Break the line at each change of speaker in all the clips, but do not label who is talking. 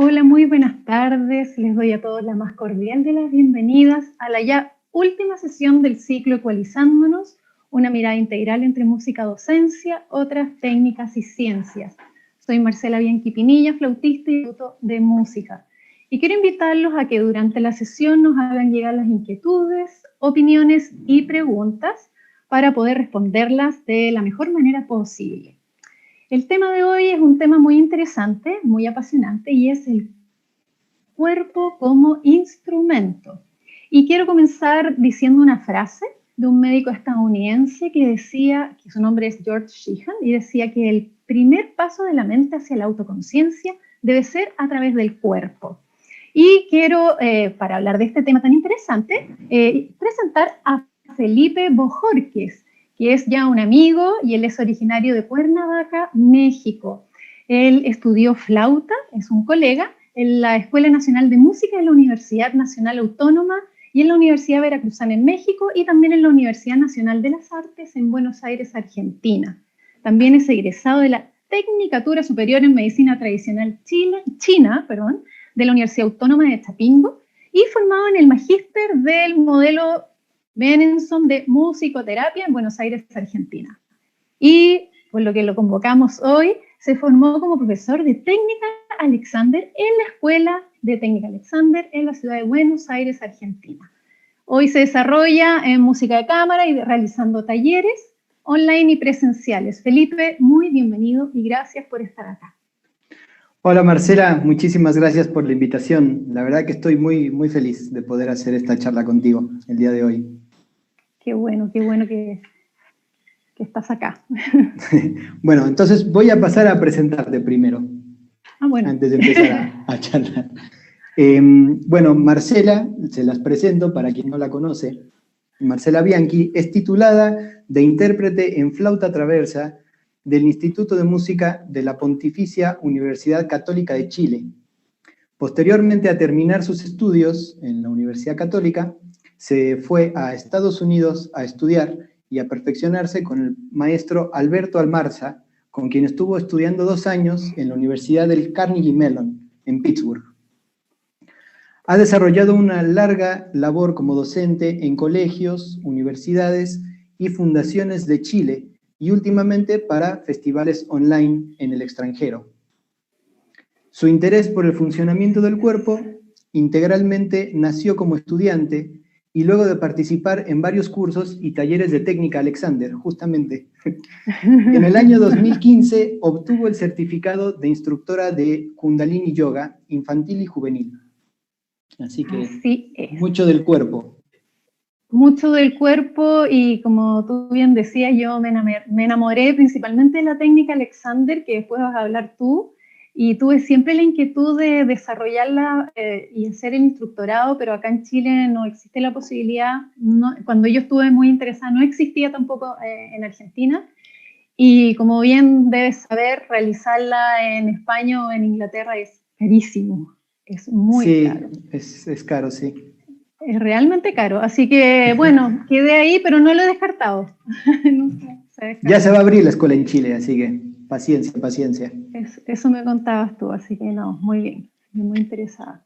Hola, muy buenas tardes. Les doy a todos la más cordial de las bienvenidas a la ya última sesión del ciclo Ecualizándonos, una mirada integral entre música, docencia, otras técnicas y ciencias. Soy Marcela Bianchi Pinilla, flautista y tutor de música. Y quiero invitarlos a que durante la sesión nos hagan llegar las inquietudes, opiniones y preguntas para poder responderlas de la mejor manera posible. El tema de hoy es un tema muy interesante, muy apasionante, y es el cuerpo como instrumento. Y quiero comenzar diciendo una frase de un médico estadounidense que decía, que su nombre es George Sheehan, y decía que el primer paso de la mente hacia la autoconciencia debe ser a través del cuerpo. Y quiero, para hablar de este tema tan interesante, presentar a Felipe Bojorquez, que es ya un amigo y él es originario de Cuernavaca, México. Él estudió flauta, es un colega, en la Escuela Nacional de Música de la Universidad Nacional Autónoma y en la Universidad Veracruzana en México y también en la Universidad Nacional de las Artes en Buenos Aires, Argentina. También es egresado de la Tecnicatura Superior en Medicina Tradicional China, de la Universidad Autónoma de Chapingo y formado en el Magíster del modelo Benenson de musicoterapia en Buenos Aires, Argentina. Y por lo que lo convocamos hoy, se formó como profesor de técnica Alexander en la Escuela de Técnica Alexander en la ciudad de Buenos Aires, Argentina. Hoy se desarrolla en música de cámara y realizando talleres online y presenciales. Felipe, muy bienvenido y gracias por estar acá.
Hola Marcela, muchísimas gracias por la invitación. La verdad que estoy muy feliz de poder hacer esta charla contigo el día de hoy.
Qué bueno que estás acá.
Bueno, entonces voy a pasar a presentarte primero,
bueno.
antes de empezar a charlar. Bueno, Marcela, se las presento para quien no la conoce. Marcela Bianchi es titulada de intérprete en flauta traversa del Instituto de Música de la Pontificia Universidad Católica de Chile. Posteriormente a terminar sus estudios en la Universidad Católica, se fue a Estados Unidos a estudiar y a perfeccionarse con el maestro Alberto Almarza, con quien estuvo estudiando 2 años en la Universidad del Carnegie Mellon, en Pittsburgh. Ha desarrollado una larga labor como docente en colegios, universidades y fundaciones de Chile y últimamente para festivales online en el extranjero. Su interés por el funcionamiento del cuerpo integralmente nació como estudiante y luego de participar en varios cursos y talleres de técnica Alexander, justamente. En el año 2015 obtuvo el certificado de instructora de Kundalini Yoga infantil y juvenil. Así que mucho del cuerpo.
Mucho del cuerpo y como tú bien decías, yo me enamoré principalmente de la técnica Alexander, que después vas a hablar tú, y tuve siempre la inquietud de desarrollarla y hacer el instructorado, pero acá en Chile no existe la posibilidad, cuando yo estuve muy interesada no existía tampoco en Argentina, y como bien debes saber, realizarla en España o en Inglaterra es carísimo, es muy caro.
Sí, es caro, sí.
Es realmente caro, así que bueno, quedé ahí, pero no lo he descartado.
Ya se va a abrir la escuela en Chile, así que paciencia.
Eso me contabas tú, así que no, muy bien, muy interesada.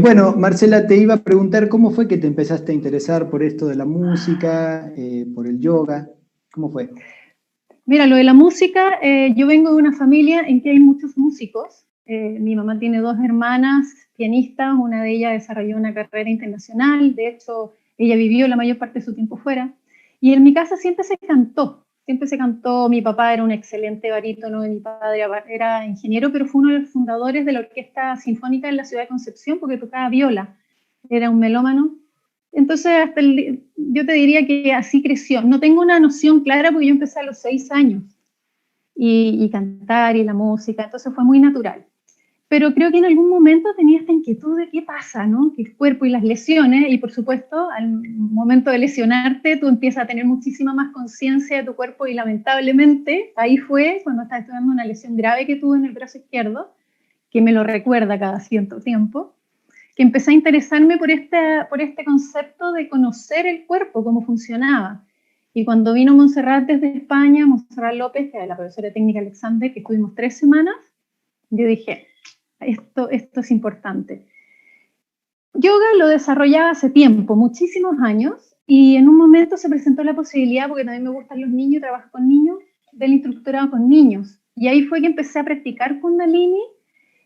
Bueno, Marcela, te iba a preguntar cómo fue que te empezaste a interesar por esto de la música, por el yoga, ¿cómo fue?
Mira, lo de la música, yo vengo de una familia en que hay muchos músicos. Mi mamá tiene 2 hermanas pianistas, una de ellas desarrolló una carrera internacional, de hecho, ella vivió la mayor parte de su tiempo fuera. Y en mi casa siempre se cantó, mi papá era un excelente barítono, mi padre era ingeniero, pero fue uno de los fundadores de la Orquesta Sinfónica en la ciudad de Concepción porque tocaba viola, era un melómano. Entonces, yo te diría que así creció. No tengo una noción clara porque yo empecé a los 6 años y cantar y la música, entonces fue muy natural. Pero creo que en algún momento tenía esta inquietud de qué pasa, ¿no? Que el cuerpo y las lesiones, y por supuesto, al momento de lesionarte, tú empiezas a tener muchísima más conciencia de tu cuerpo y lamentablemente, ahí fue cuando estaba estudiando una lesión grave que tuve en el brazo izquierdo, que me lo recuerda cada cierto tiempo, que empecé a interesarme por este concepto de conocer el cuerpo, cómo funcionaba. Y cuando vino Montserrat desde España, Montserrat López, que es la profesora de técnica Alexander, que estuvimos 3 semanas, yo dije, esto es importante. Yoga lo desarrollaba hace tiempo, muchísimos años, y en un momento se presentó la posibilidad, porque también me gustan los niños, trabajo con niños, del instructorado con niños. Y ahí fue que empecé a practicar Kundalini,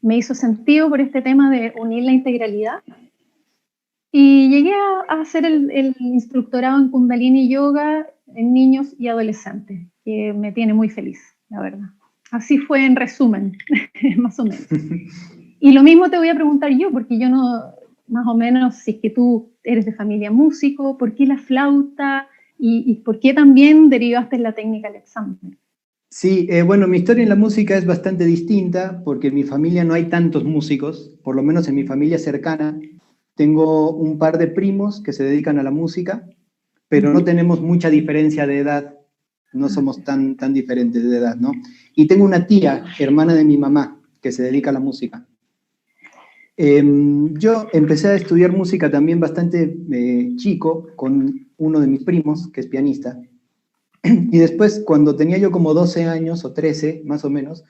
me hizo sentido por este tema de unir la integralidad. Y llegué a hacer el instructorado en Kundalini Yoga en niños y adolescentes, que me tiene muy feliz, la verdad. Así fue en resumen, más o menos. Y lo mismo te voy a preguntar yo, porque yo no, más o menos, si es que tú eres de familia músico, ¿por qué la flauta? Y por qué también derivaste en la técnica Alexander?
Sí, bueno, mi historia en la música es bastante distinta, porque en mi familia no hay tantos músicos, por lo menos en mi familia cercana. Tengo un par de primos que se dedican a la música, pero no tenemos mucha diferencia de edad, no somos tan diferentes de edad, ¿no? Y tengo una tía, hermana de mi mamá, que se dedica a la música. Yo empecé a estudiar música también bastante chico, con uno de mis primos, que es pianista. Y después, cuando tenía yo como 12 años o 13, más o menos,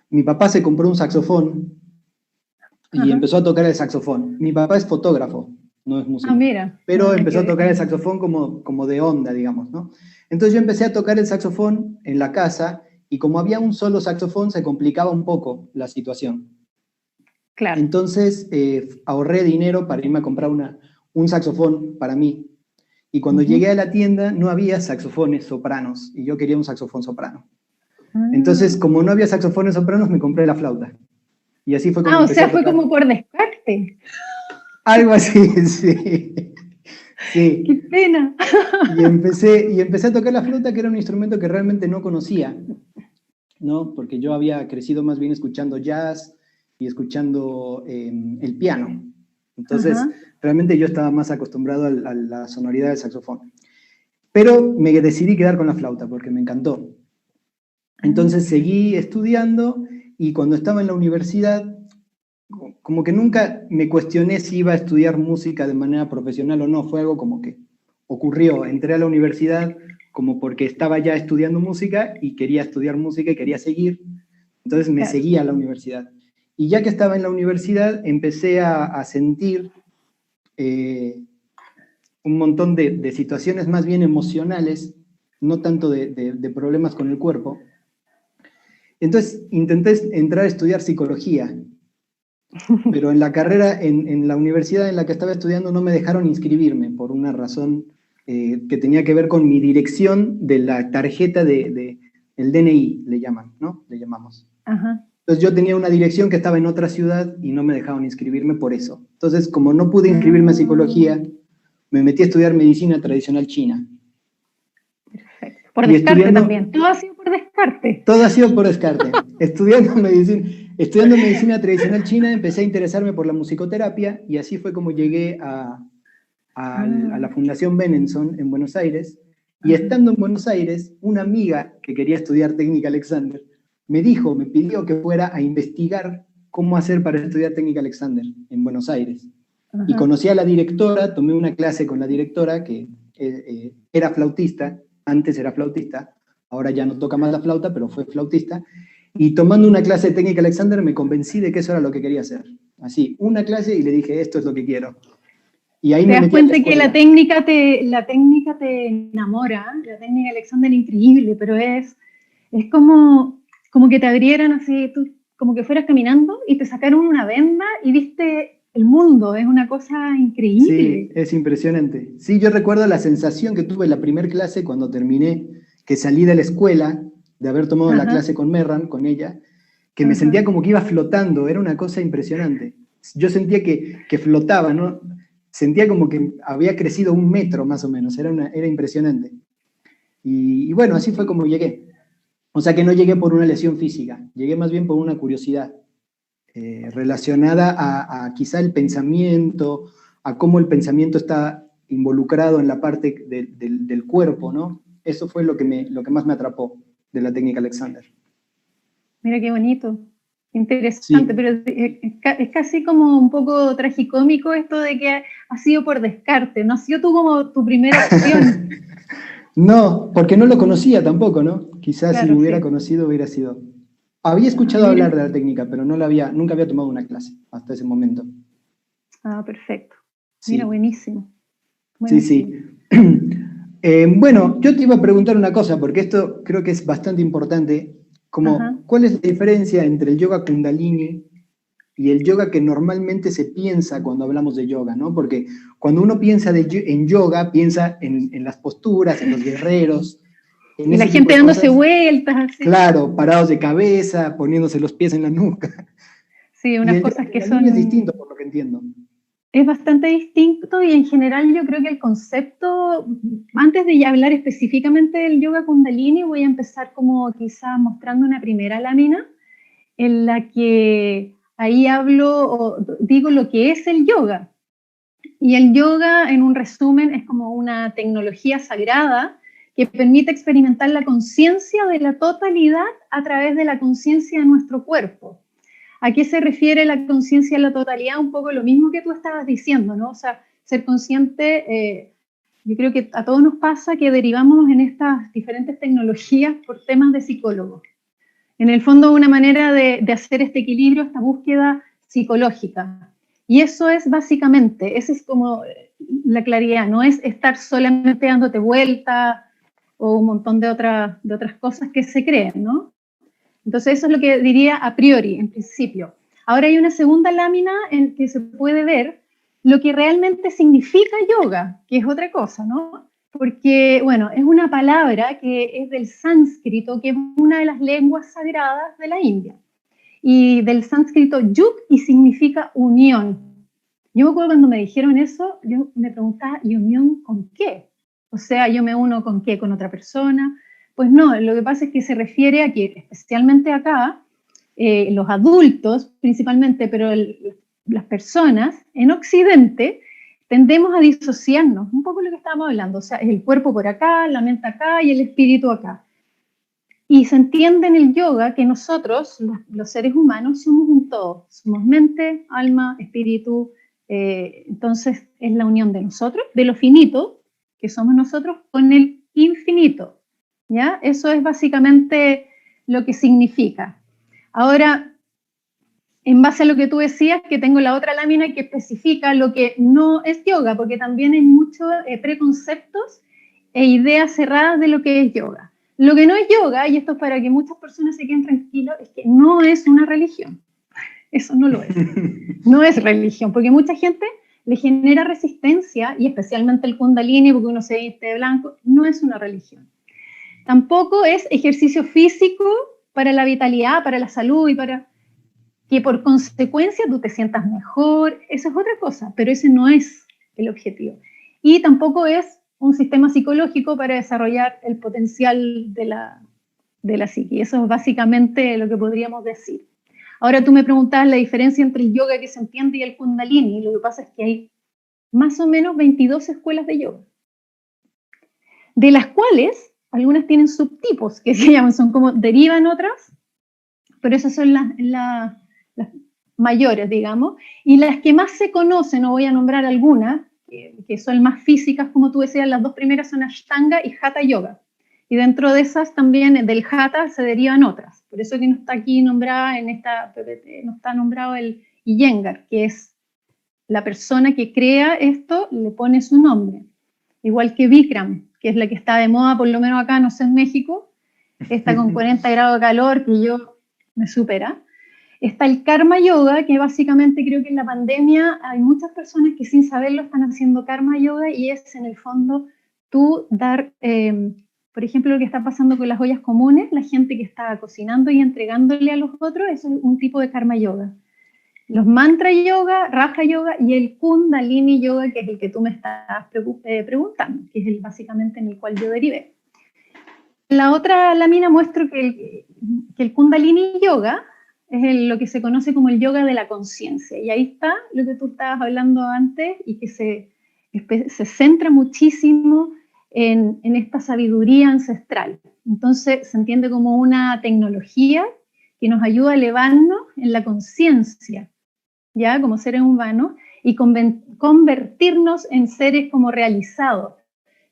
mi papá se compró un saxofón y empezó a tocar el saxofón. Mi papá es fotógrafo, no es músico.
Mira.
Pero empezó a tocar el saxofón como de onda, digamos, ¿no? Entonces yo empecé a tocar el saxofón en la casa y como había un solo saxofón, se complicaba un poco la situación.
Claro.
Entonces ahorré dinero para irme a comprar un saxofón para mí. Y cuando llegué a la tienda no había saxofones sopranos y yo quería un saxofón soprano. Entonces, como no había saxofones sopranos, me compré la flauta. Y así fue como
o sea, fue como por descarte.
Algo así, sí. Sí.
¡Qué pena!
Y empecé a tocar la flauta, que era un instrumento que realmente no conocía, ¿no? Porque yo había crecido más bien escuchando jazz y escuchando el piano. Entonces, realmente yo estaba más acostumbrado a la sonoridad del saxofón. Pero me decidí quedar con la flauta porque me encantó. Entonces seguí estudiando y cuando estaba en la universidad, como que nunca me cuestioné si iba a estudiar música de manera profesional o no. Fue algo como que ocurrió. Entré a la universidad como porque estaba ya estudiando música y quería estudiar música y quería seguir. Entonces me seguí a la universidad. Y ya que estaba en la universidad, empecé a sentir un montón de situaciones más bien emocionales, no tanto de problemas con el cuerpo. Entonces intenté entrar a estudiar psicología, pero en la carrera, en la universidad en la que estaba estudiando, no me dejaron inscribirme por una razón que tenía que ver con mi dirección de la tarjeta el DNI, le llaman, ¿no? Le llamamos. Entonces yo tenía una dirección que estaba en otra ciudad y no me dejaron inscribirme por eso. Entonces, como no pude inscribirme a psicología, me metí a estudiar medicina tradicional china.
Perfecto. Por descarte también. Todo ha sido por descarte.
Todo ha sido por descarte. Estudiando medicina tradicional china, empecé a interesarme por la musicoterapia y así fue como llegué a la Fundación Benenson en Buenos Aires. Y estando en Buenos Aires, una amiga que quería estudiar técnica Alexander me pidió que fuera a investigar cómo hacer para estudiar técnica Alexander en Buenos Aires. Y conocí a la directora, tomé una clase con la directora que era flautista, antes era flautista, ahora ya no toca más la flauta, pero fue flautista, y tomando una clase de técnica Alexander me convencí de que eso era lo que quería hacer. Así, una clase y le dije, esto es lo que quiero. Y ahí
te das cuenta que la técnica te enamora, la técnica Alexander es increíble, pero es como que te abrieran así, tú, como que fueras caminando y te sacaron una venda y viste el mundo, es una cosa increíble.
Sí, es impresionante. Sí, yo recuerdo la sensación que tuve en la primera clase cuando terminé, que salí de la escuela, de haber tomado la clase con Merran, con ella, que me sentía como que iba flotando, era una cosa impresionante. Yo sentía que flotaba, ¿no? Sentía como que había crecido 1 metro más o menos, era impresionante. Y bueno, así fue como llegué. O sea que no llegué por una lesión física, llegué más bien por una curiosidad relacionada a quizá el pensamiento, a cómo el pensamiento está involucrado en la parte del cuerpo, ¿no? Eso fue lo que más me atrapó de la técnica Alexander.
Mira qué bonito, interesante, sí. Pero es casi como un poco tragicómico esto de que ha sido por descarte, no ha sido tú como tu primera opción.
No, porque no lo conocía tampoco, ¿no? Quizás claro, si lo hubiera conocido hubiera sido Había escuchado
Mira.
hablar de la técnica, pero nunca había tomado una clase hasta ese momento.
Perfecto. Mira,
Sí,
buenísimo.
sí,
Buenísimo.
sí. Bueno, yo te iba a preguntar una cosa, porque esto creo que es bastante importante,
Ajá.
como, ¿cuál es la diferencia entre el yoga Kundalini y el yoga que normalmente se piensa cuando hablamos de yoga, ¿no? Porque cuando uno piensa en yoga, piensa en las posturas, en los guerreros, en
Y la
ese tipo
gente
de
dándose
cosas,
vueltas así.
claro, parados de cabeza, poniéndose los pies en la nuca.
Sí,
Y
unas
el yoga
cosas que
Kundalini es distinto,
son...
por lo que entiendo.
Es bastante distinto y en general yo creo que el concepto, antes de ya hablar específicamente del yoga Kundalini, voy a empezar como quizás mostrando una primera lámina en la que ahí hablo o digo lo que es el yoga. Y el yoga, en un resumen, es como una tecnología sagrada que permite experimentar la conciencia de la totalidad a través de la conciencia de nuestro cuerpo. ¿A qué se refiere la conciencia de la totalidad? Un poco lo mismo que tú estabas diciendo, ¿no? O sea, ser consciente, yo creo que a todos nos pasa que derivamos en estas diferentes tecnologías por temas de psicólogos. En el fondo, una manera de hacer este equilibrio, esta búsqueda psicológica. Y eso es básicamente, esa es como la claridad, no es estar solamente dándote vuelta o un montón de otras cosas que se creen, ¿no? Entonces eso es lo que diría a priori, en principio. Ahora hay una segunda lámina en que se puede ver lo que realmente significa yoga, que es otra cosa, ¿no? Porque, bueno, es una palabra que es del sánscrito, que es una de las lenguas sagradas de la India. Y del sánscrito yug y significa unión. Yo me acuerdo cuando me dijeron eso, yo me preguntaba, ¿y unión con qué? O sea, ¿yo me uno con qué? ¿Con otra persona? Pues no, lo que pasa es que se refiere a que, especialmente acá, los adultos principalmente, pero las personas en Occidente tendemos a disociarnos, un poco lo que estábamos hablando, o sea, es el cuerpo por acá, la mente acá y el espíritu acá. Y se entiende en el yoga que nosotros, los seres humanos, somos un todo. Somos mente, alma, espíritu. Entonces es la unión de nosotros, de lo finito, que somos nosotros, con el infinito. ¿Ya? Eso es básicamente lo que significa. Ahora, en base a lo que tú decías, que tengo la otra lámina que especifica lo que no es yoga, porque también hay muchos preconceptos e ideas cerradas de lo que es yoga. Lo que no es yoga, y esto es para que muchas personas se queden tranquilos, es que no es una religión. Eso no lo es. No es religión, porque mucha gente le genera resistencia, y especialmente el kundalini, porque uno se viste de blanco, no es una religión. Tampoco es ejercicio físico para la vitalidad, para la salud y para que por consecuencia tú te sientas mejor, eso es otra cosa, pero ese no es el objetivo. Y tampoco es un sistema psicológico para desarrollar el potencial de la psique. Eso es básicamente lo que podríamos decir. Ahora tú me preguntabas la diferencia entre el yoga que se entiende y el kundalini. Lo que pasa es que hay más o menos 22 escuelas de yoga, de las cuales algunas tienen subtipos que se llaman, son como derivan otras, pero esas son las mayores, digamos, y las que más se conocen, no voy a nombrar algunas, que son más físicas, como tú decías, las dos primeras son Ashtanga y Hatha Yoga. Y dentro de esas también, del Hatha, se derivan otras. Por eso que no está aquí nombrada en esta PPT, no está nombrado el Iyengar, que es la persona que crea esto, le pone su nombre. Igual que Bikram, que es la que está de moda, por lo menos acá, no sé, en México, está con 40 grados de calor, que yo me supera. Está el Karma Yoga, que básicamente creo que en la pandemia hay muchas personas que sin saberlo están haciendo Karma Yoga y es en el fondo tú dar, por ejemplo, lo que está pasando con las ollas comunes, la gente que está cocinando y entregándole a los otros, eso es un tipo de Karma Yoga. Los Mantra Yoga, Raja Yoga y el Kundalini Yoga, que es el que tú me estás preguntando, que es básicamente en el cual yo derivé. En la otra lámina muestro que el Kundalini Yoga es lo que se conoce como el yoga de la conciencia. Y ahí está lo que tú estabas hablando antes y que se centra muchísimo en esta sabiduría ancestral. Entonces se entiende como una tecnología que nos ayuda a elevarnos en la conciencia, ya como seres humanos, y convertirnos en seres como realizados.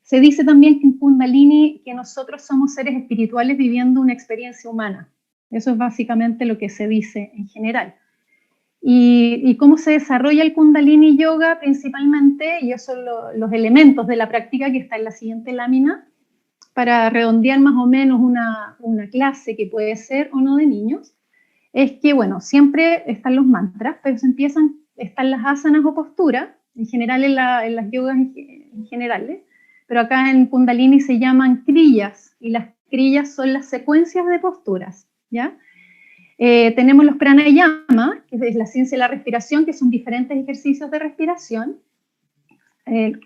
Se dice también que en Kundalini que nosotros somos seres espirituales viviendo una experiencia humana. Eso es básicamente lo que se dice en general. Y cómo se desarrolla el Kundalini Yoga principalmente, y esos son los elementos de la práctica que está en la siguiente lámina, para redondear más o menos una clase que puede ser o no de niños, es que, bueno, siempre están los mantras, pero están las asanas o posturas, en general en las yogas en generales, pero acá en Kundalini se llaman kriyas, y las kriyas son las secuencias de posturas, ¿ya? Tenemos los pranayama, que es la ciencia de la respiración, que son diferentes ejercicios de respiración.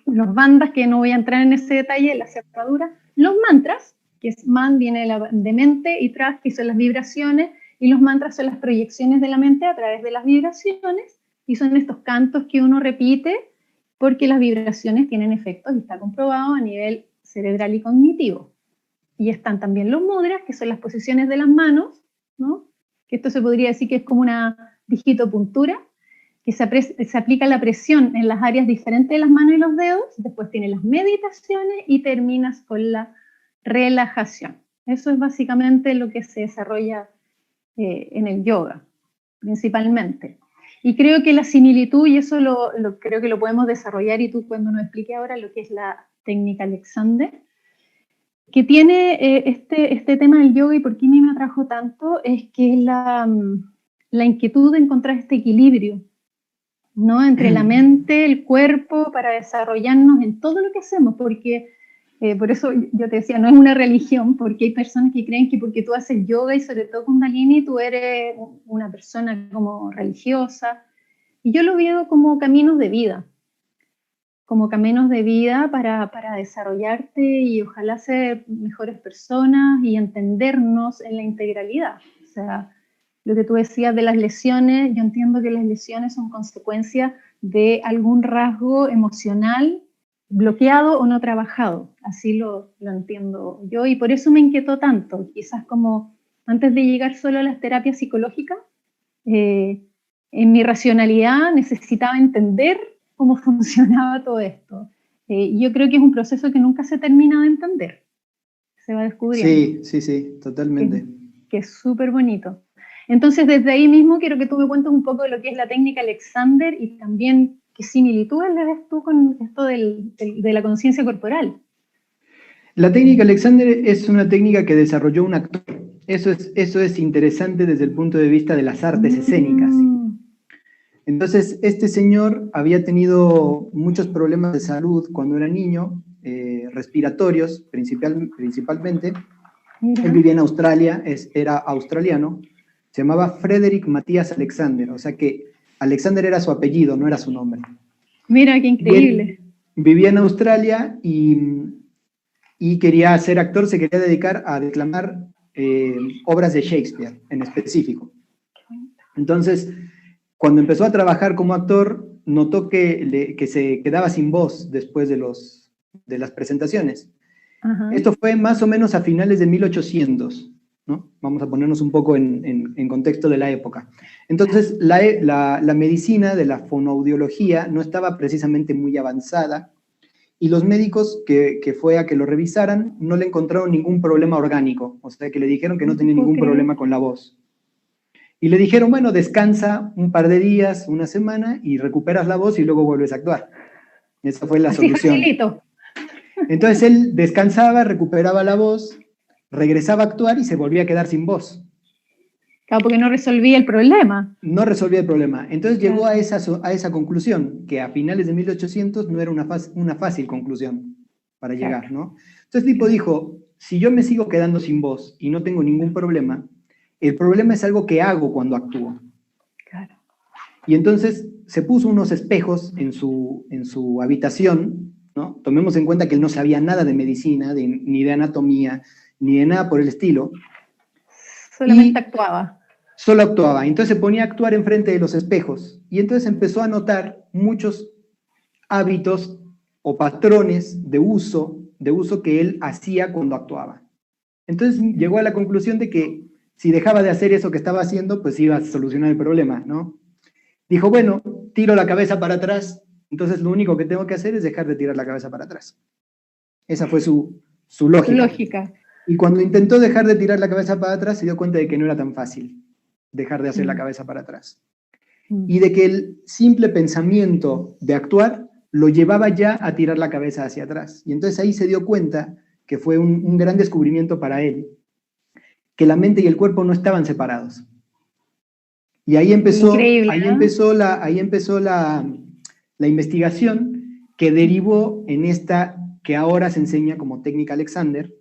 Los bandas, que no voy a entrar en ese detalle, la cerradura. Los mantras, que es man, viene de mente, y tras, que son las vibraciones, y los mantras son las proyecciones de la mente a través de las vibraciones, y son estos cantos que uno repite porque las vibraciones tienen efectos, y está comprobado a nivel cerebral y cognitivo. Y están también los mudras, que son las posiciones de las manos, ¿no? Que esto se podría decir que es como una digitopuntura, que se aplica la presión en las áreas diferentes de las manos y los dedos, después tiene las meditaciones y terminas con la relajación. Eso es básicamente lo que se desarrolla en el yoga, principalmente. Y creo que la similitud, y eso creo que lo podemos desarrollar, y tú cuando nos explique ahora lo que es la técnica Alexander, que tiene este tema del yoga, y por qué a mí me atrajo tanto, es que es la inquietud de encontrar este equilibrio, ¿no? Entre la mente, el cuerpo, para desarrollarnos en todo lo que hacemos, porque por eso yo te decía, no es una religión, porque hay personas que creen que porque tú haces yoga y sobre todo Kundalini, tú eres una persona como religiosa, y yo lo veo como caminos de vida, para desarrollarte y ojalá ser mejores personas y entendernos en la integralidad. O sea, lo que tú decías de las lesiones, yo entiendo que las lesiones son consecuencia de algún rasgo emocional bloqueado o no trabajado. Así lo entiendo yo, y por eso me inquietó tanto. Quizás como antes de llegar solo a las terapias psicológicas, en mi racionalidad necesitaba entender cómo funcionaba todo esto. Yo creo que es un proceso que nunca se termina de entender. Se va descubriendo.
Sí, totalmente.
Que es súper bonito. Entonces, desde ahí mismo quiero que tú me cuentes un poco de lo que es la técnica Alexander, y también qué similitudes le ves tú con esto de la conciencia corporal.
La técnica Alexander es una técnica que desarrolló un actor. Eso es interesante desde el punto de vista de las artes escénicas. Entonces, este señor había tenido muchos problemas de salud cuando era niño, respiratorios principalmente. Él vivía en Australia, era australiano, se llamaba Frederick Matthias Alexander, o sea que Alexander era su apellido, no era su nombre.
Mira, qué increíble.
Vivía en Australia y quería ser actor, se quería dedicar a declamar obras de Shakespeare en específico. Entonces, cuando empezó a trabajar como actor, notó que se quedaba sin voz después de las presentaciones. Ajá. Esto fue más o menos a finales de 1800, ¿no? Vamos a ponernos un poco en contexto de la época. Entonces, la medicina de la fonoaudiología no estaba precisamente muy avanzada, y los médicos que fue a que lo revisaran no le encontraron ningún problema orgánico, o sea que le dijeron que no tenía ningún problema con la voz. Y le dijeron, bueno, descansa un par de días, una semana, y recuperas la voz y luego vuelves a actuar. Esa fue la solución.
Facilito.
Entonces él descansaba, recuperaba la voz, regresaba a actuar y se volvía a quedar sin voz.
Claro, porque no resolvía el problema.
No resolvía el problema. Entonces llegó a esa conclusión, que a finales de 1800 no era una fácil conclusión para llegar, ¿no? Entonces el tipo dijo, si yo me sigo quedando sin voz y no tengo ningún problema, el problema es algo que hago cuando actúo.
Claro.
Y entonces se puso unos espejos en su habitación, ¿no? Tomemos en cuenta que él no sabía nada de medicina, ni de anatomía, ni de nada por el estilo.
Solamente actuaba.
Solo actuaba. Entonces se ponía a actuar enfrente de los espejos. Y entonces empezó a notar muchos hábitos o patrones de uso que él hacía cuando actuaba. Entonces llegó a la conclusión de que si dejaba de hacer eso que estaba haciendo, pues iba a solucionar el problema, ¿no? Dijo, bueno, tiro la cabeza para atrás, entonces lo único que tengo que hacer es dejar de tirar la cabeza para atrás. Esa fue su lógica. Y cuando intentó dejar de tirar la cabeza para atrás, se dio cuenta de que no era tan fácil dejar de hacer la cabeza para atrás. Y de que el simple pensamiento de actuar lo llevaba ya a tirar la cabeza hacia atrás. Y entonces ahí se dio cuenta, que fue un gran descubrimiento para él, que la mente y el cuerpo no estaban separados. Y ahí empezó,
Increíble,
ahí empezó la investigación que derivó en esta que ahora se enseña como técnica Alexander.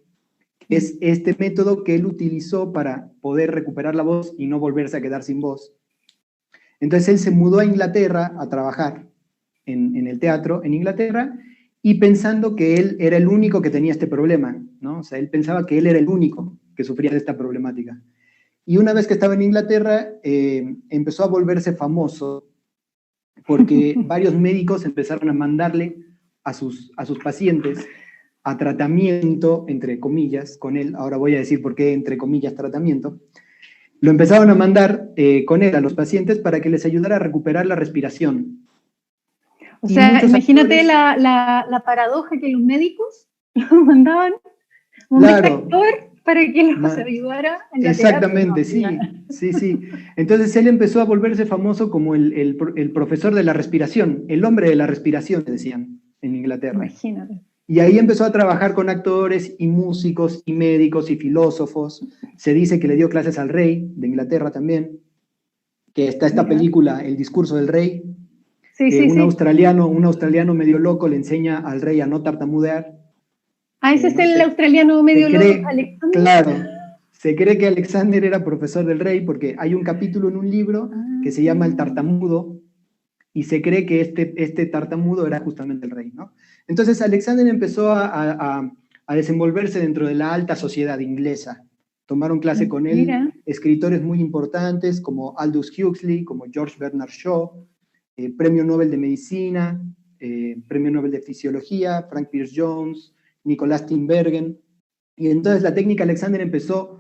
Es este método que él utilizó para poder recuperar la voz y no volverse a quedar sin voz. Entonces él se mudó a Inglaterra a trabajar en el teatro en Inglaterra, y pensando que él era el único que tenía este problema, ¿no? O sea, él pensaba que él era el único que sufría de esta problemática. Y una vez que estaba en Inglaterra, empezó a volverse famoso porque varios médicos empezaron a mandarle a sus pacientes a tratamiento, entre comillas, con él. Ahora voy a decir por qué, entre comillas, tratamiento. Lo empezaron a mandar con él a los pacientes para que les ayudara a recuperar la respiración.
O sea, imagínate la paradoja que los médicos los mandaban un actor para que los ayudara en la
exactamente, terapia. Sí. Entonces él empezó a volverse famoso como el profesor de la respiración, el hombre de la respiración, decían en Inglaterra.
Imagínate.
Y ahí empezó a trabajar con actores y músicos y médicos y filósofos. Se dice que le dio clases al rey de Inglaterra también, que está esta película, El discurso del rey, un australiano medio loco le enseña al rey a no tartamudear.
Ese es el australiano medio loco,
Alexander. Claro, se cree que Alexander era profesor del rey porque hay un capítulo en un libro que se llama El tartamudo, y se cree que este tartamudo era justamente el rey, ¿no? Entonces Alexander empezó a desenvolverse dentro de la alta sociedad inglesa. Tomaron clase con él escritores muy importantes como Aldous Huxley, como George Bernard Shaw, Premio Nobel de Medicina, Premio Nobel de Fisiología, Frank Pierce Jones, Nicolás Tinbergen. Y entonces la técnica Alexander empezó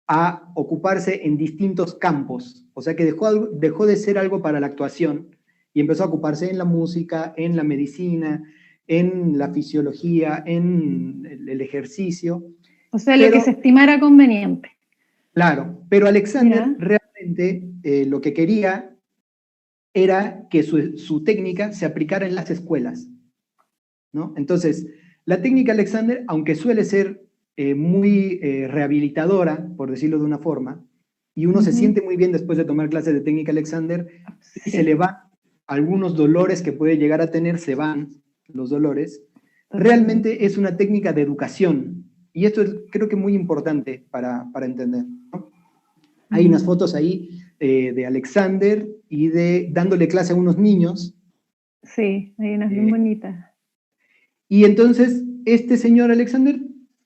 a ocuparse en distintos campos, o sea que dejó de ser algo para la actuación y empezó a ocuparse en la música, en la medicina, en la fisiología, en el ejercicio.
O sea, lo que se estimara conveniente.
Claro, pero Alexander realmente lo que quería era que su técnica se aplicara en las escuelas, ¿no? Entonces, la técnica Alexander, aunque suele ser muy rehabilitadora, por decirlo de una forma, y uno se siente muy bien después de tomar clases de técnica Alexander, y se le van algunos dolores que puede llegar a tener, se van los dolores, realmente es una técnica de educación, y esto es, creo que, muy importante para entender, ¿no? Hay unas fotos ahí de Alexander y dándole clase a unos niños.
Sí, hay unas bien bonitas.
Y entonces, este señor Alexander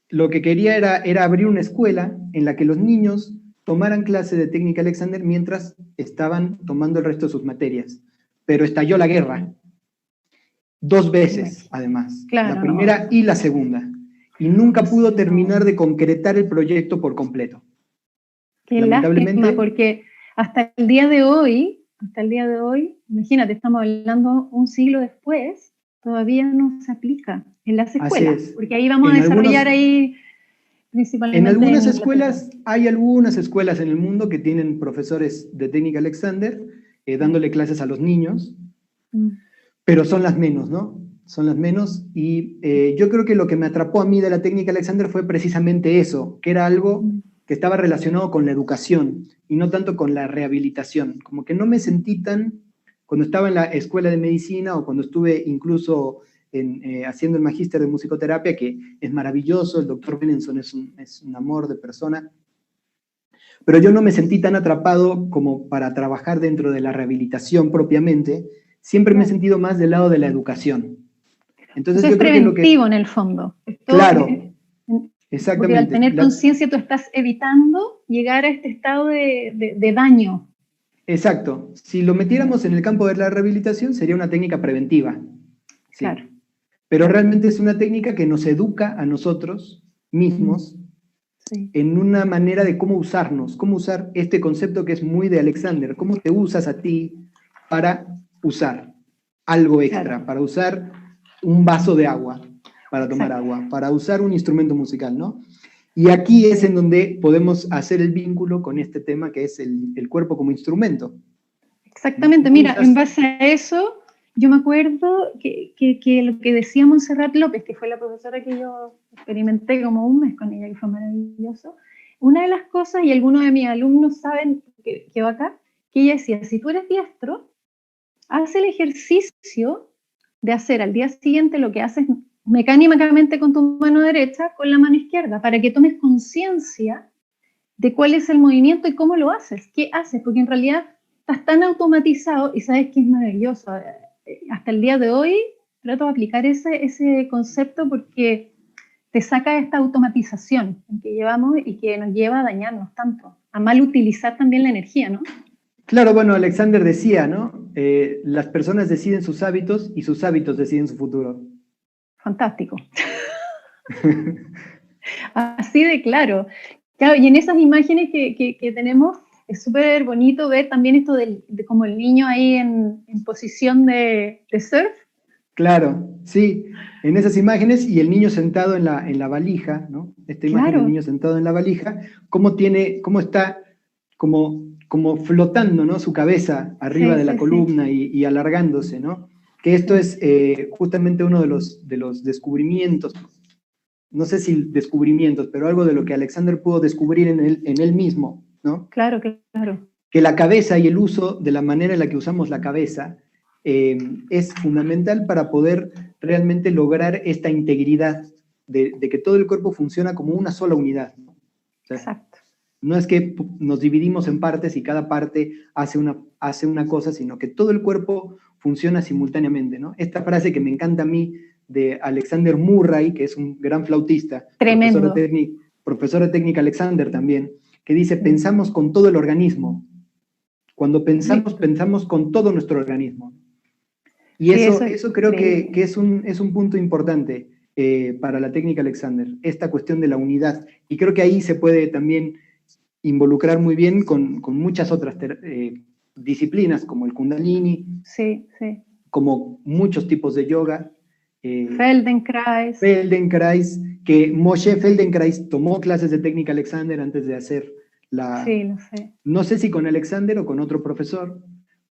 lo que quería era abrir una escuela en la que los niños tomaran clase de técnica Alexander mientras estaban tomando el resto de sus materias. Pero estalló la guerra. 2 veces, además.
Claro,
la primera y la segunda. Y nunca pudo terminar de concretar el proyecto por completo.
Qué lástima, porque hasta el día de hoy, imagínate, estamos hablando un siglo después, todavía no se aplica en las escuelas, porque ahí vamos a desarrollar principalmente.
En algunas escuelas, hay algunas escuelas en el mundo que tienen profesores de técnica Alexander dándole clases a los niños, pero son las menos, ¿no? Son las menos, y yo creo que lo que me atrapó a mí de la técnica Alexander fue precisamente eso, que era algo que estaba relacionado con la educación y no tanto con la rehabilitación. Como que no me sentí cuando estaba en la escuela de medicina o cuando estuve incluso haciendo el magíster de musicoterapia, que es maravilloso, el doctor Benenson es un amor de persona, pero yo no me sentí tan atrapado como para trabajar dentro de la rehabilitación propiamente. Siempre me he sentido más del lado de la educación. Entonces yo creo que lo que...
en el fondo.
Claro, exactamente.
Porque al tener conciencia tú estás evitando llegar a este estado de daño.
Exacto. Si lo metiéramos en el campo de la rehabilitación, sería una técnica preventiva. Sí.
Claro.
Pero realmente es una técnica que nos educa a nosotros mismos en una manera de cómo usarnos, cómo usar este concepto que es muy de Alexander, cómo te usas a ti para usar algo extra, para usar un vaso de agua, para tomar agua, para usar un instrumento musical, ¿no? Y aquí es en donde podemos hacer el vínculo con este tema que es el cuerpo como instrumento.
Exactamente, mira, en base a eso, yo me acuerdo que lo que decía Montserrat López, que fue la profesora que yo experimenté como un mes con ella, que fue maravilloso, una de las cosas, y algunos de mis alumnos saben que va acá, que ella decía, si tú eres diestro, haz el ejercicio de hacer al día siguiente lo que haces mecánicamente con tu mano derecha con la mano izquierda, para que tomes conciencia de cuál es el movimiento y cómo lo haces, qué haces, porque en realidad estás tan automatizado y sabes que es maravilloso. Hasta el día de hoy trato de aplicar ese concepto porque te saca esta automatización en que llevamos y que nos lleva a dañarnos tanto, a mal utilizar también la energía, ¿no?
Claro, bueno, Alexander decía, ¿no? Las personas deciden sus hábitos y sus hábitos deciden su futuro.
Fantástico. Así de claro. Claro, y en esas imágenes que tenemos, es súper bonito ver también esto de como el niño ahí en posición de surf.
Claro, sí, en esas imágenes y el niño sentado en la valija, ¿no? Esta imagen del niño sentado en la valija, cómo está como flotando, ¿no? Su cabeza arriba de la columna y alargándose, ¿no? Que esto es justamente uno de los descubrimientos, no sé si descubrimientos, pero algo de lo que Alexander pudo descubrir en él mismo, ¿no?
Claro, claro.
Que la cabeza y el uso de la manera en la que usamos la cabeza es fundamental para poder realmente lograr esta integridad de que todo el cuerpo funciona como una sola unidad, ¿no? O sea,
exacto.
No es que nos dividimos en partes y cada parte hace una cosa, sino que todo el cuerpo funciona simultáneamente, ¿no? Esta frase que me encanta a mí de Alexander Murray, que es un gran flautista,
Tremendo.
profesor de técnica Alexander también, que dice, pensamos con todo el organismo. Cuando pensamos, pensamos con todo nuestro organismo. Y eso creo que es un punto importante para la técnica Alexander, esta cuestión de la unidad. Y creo que ahí se puede también involucrar muy bien con muchas otras disciplinas, como el Kundalini, como muchos tipos de yoga.
Feldenkrais,
que Moshe Feldenkrais tomó clases de técnica Alexander antes de hacer
Sí, lo sé.
No sé si con Alexander o con otro profesor,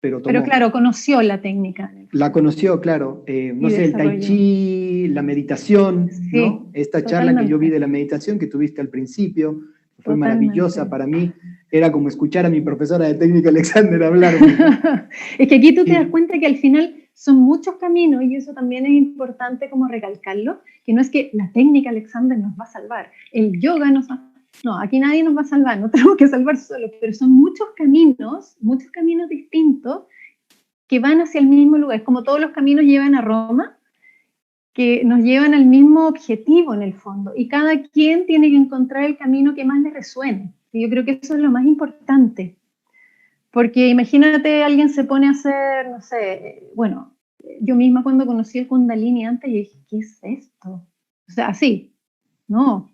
pero tomó.
Pero claro, conoció la técnica.
La conoció, claro. No sé, el tai chi, la meditación,
sí,
¿no? Esta charla que yo vi de la meditación que tuviste al principio, fue maravillosa para mí. Era como escuchar a mi profesora de técnica Alexander hablarme, ¿no?
Es que aquí tú te das cuenta que al final son muchos caminos, y eso también es importante como recalcarlo, que no es que la técnica Alexander nos va a salvar, el yoga nos va. No, aquí nadie nos va a salvar, no tenemos que salvar solos, pero son muchos caminos distintos que van hacia el mismo lugar. Es como todos los caminos llevan a Roma, que nos llevan al mismo objetivo en el fondo, y cada quien tiene que encontrar el camino que más le resuene. Y yo creo que eso es lo más importante. Porque imagínate, alguien se pone a hacer, no sé, bueno, yo misma cuando conocí el Kundalini antes, yo dije, ¿qué es esto? O sea, así, no.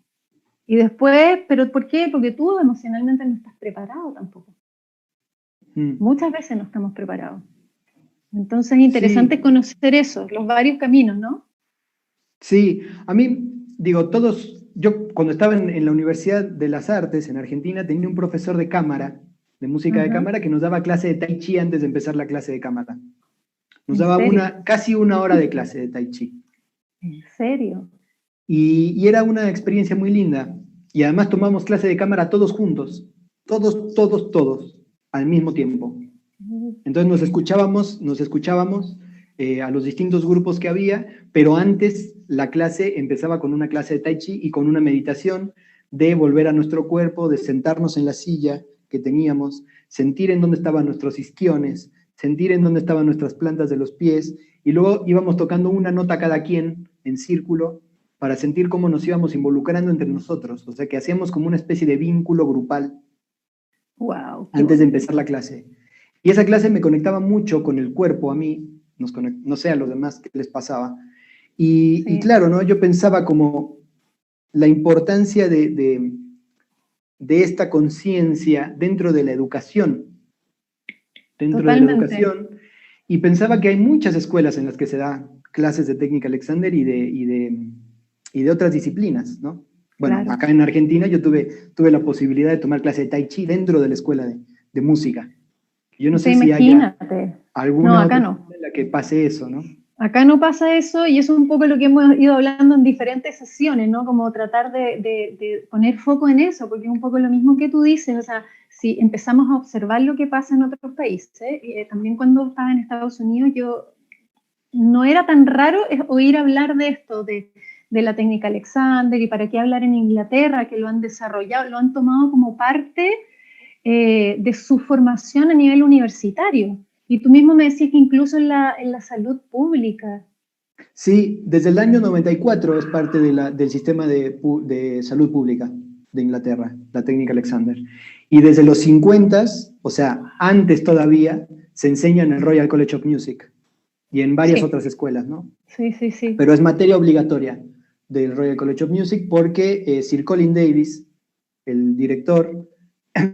Y después, ¿pero por qué? Porque tú emocionalmente no estás preparado tampoco. Muchas veces no estamos preparados. Entonces es interesante conocer eso, los varios caminos, ¿no?
Sí, a mí, digo, yo cuando estaba en la Universidad de las Artes en Argentina, tenía un profesor de cámara, de música de cámara, que nos daba clase de tai chi antes de empezar la clase de cámara. Nos daba casi una hora de clase de tai chi.
¿En serio?
Y era una experiencia muy linda. Y además tomamos clase de cámara todos juntos, todos, al mismo tiempo. Entonces nos escuchábamos a los distintos grupos que había, pero antes la clase empezaba con una clase de tai chi y con una meditación de volver a nuestro cuerpo, de sentarnos en la silla que teníamos, sentir en dónde estaban nuestros isquiones, sentir en dónde estaban nuestras plantas de los pies, y luego íbamos tocando una nota cada quien en círculo para sentir cómo nos íbamos involucrando entre nosotros, o sea que hacíamos como una especie de vínculo grupal antes de empezar la clase. Y esa clase me conectaba mucho con el cuerpo a mí, no sé a los demás qué les pasaba. Y claro, ¿no? Yo pensaba como la importancia de esta conciencia dentro de la educación. Y pensaba que hay muchas escuelas en las que se da clases de técnica Alexander y de otras disciplinas, ¿no? Bueno,
claro.
acá en Argentina yo tuve la posibilidad de tomar clase de Tai Chi dentro de la escuela de música. Yo no
O sea,
sé si haya
imagínate. No,
alguna
acá
otra
no.
escuela en la que pase eso, ¿no?
Acá no pasa eso y eso es un poco lo que hemos ido hablando en diferentes sesiones, ¿no? Como tratar de poner foco en eso, porque es un poco lo mismo que tú dices, o sea, si empezamos a observar lo que pasa en otros países, también cuando estaba en Estados Unidos yo no era tan raro oír hablar de esto, de la técnica Alexander y para qué hablar en Inglaterra, que lo han desarrollado, lo han tomado como parte de su formación a nivel universitario. Y tú mismo me decías que incluso en la salud pública.
Sí, desde el año 94 es parte del sistema de salud pública de Inglaterra, la técnica Alexander. Y desde los 50, o sea, antes todavía, se enseña en el Royal College of Music y en varias
Sí,
otras escuelas, ¿no?
sí, sí, sí.
Pero es materia obligatoria del Royal College of Music porque Sir Colin Davis, el director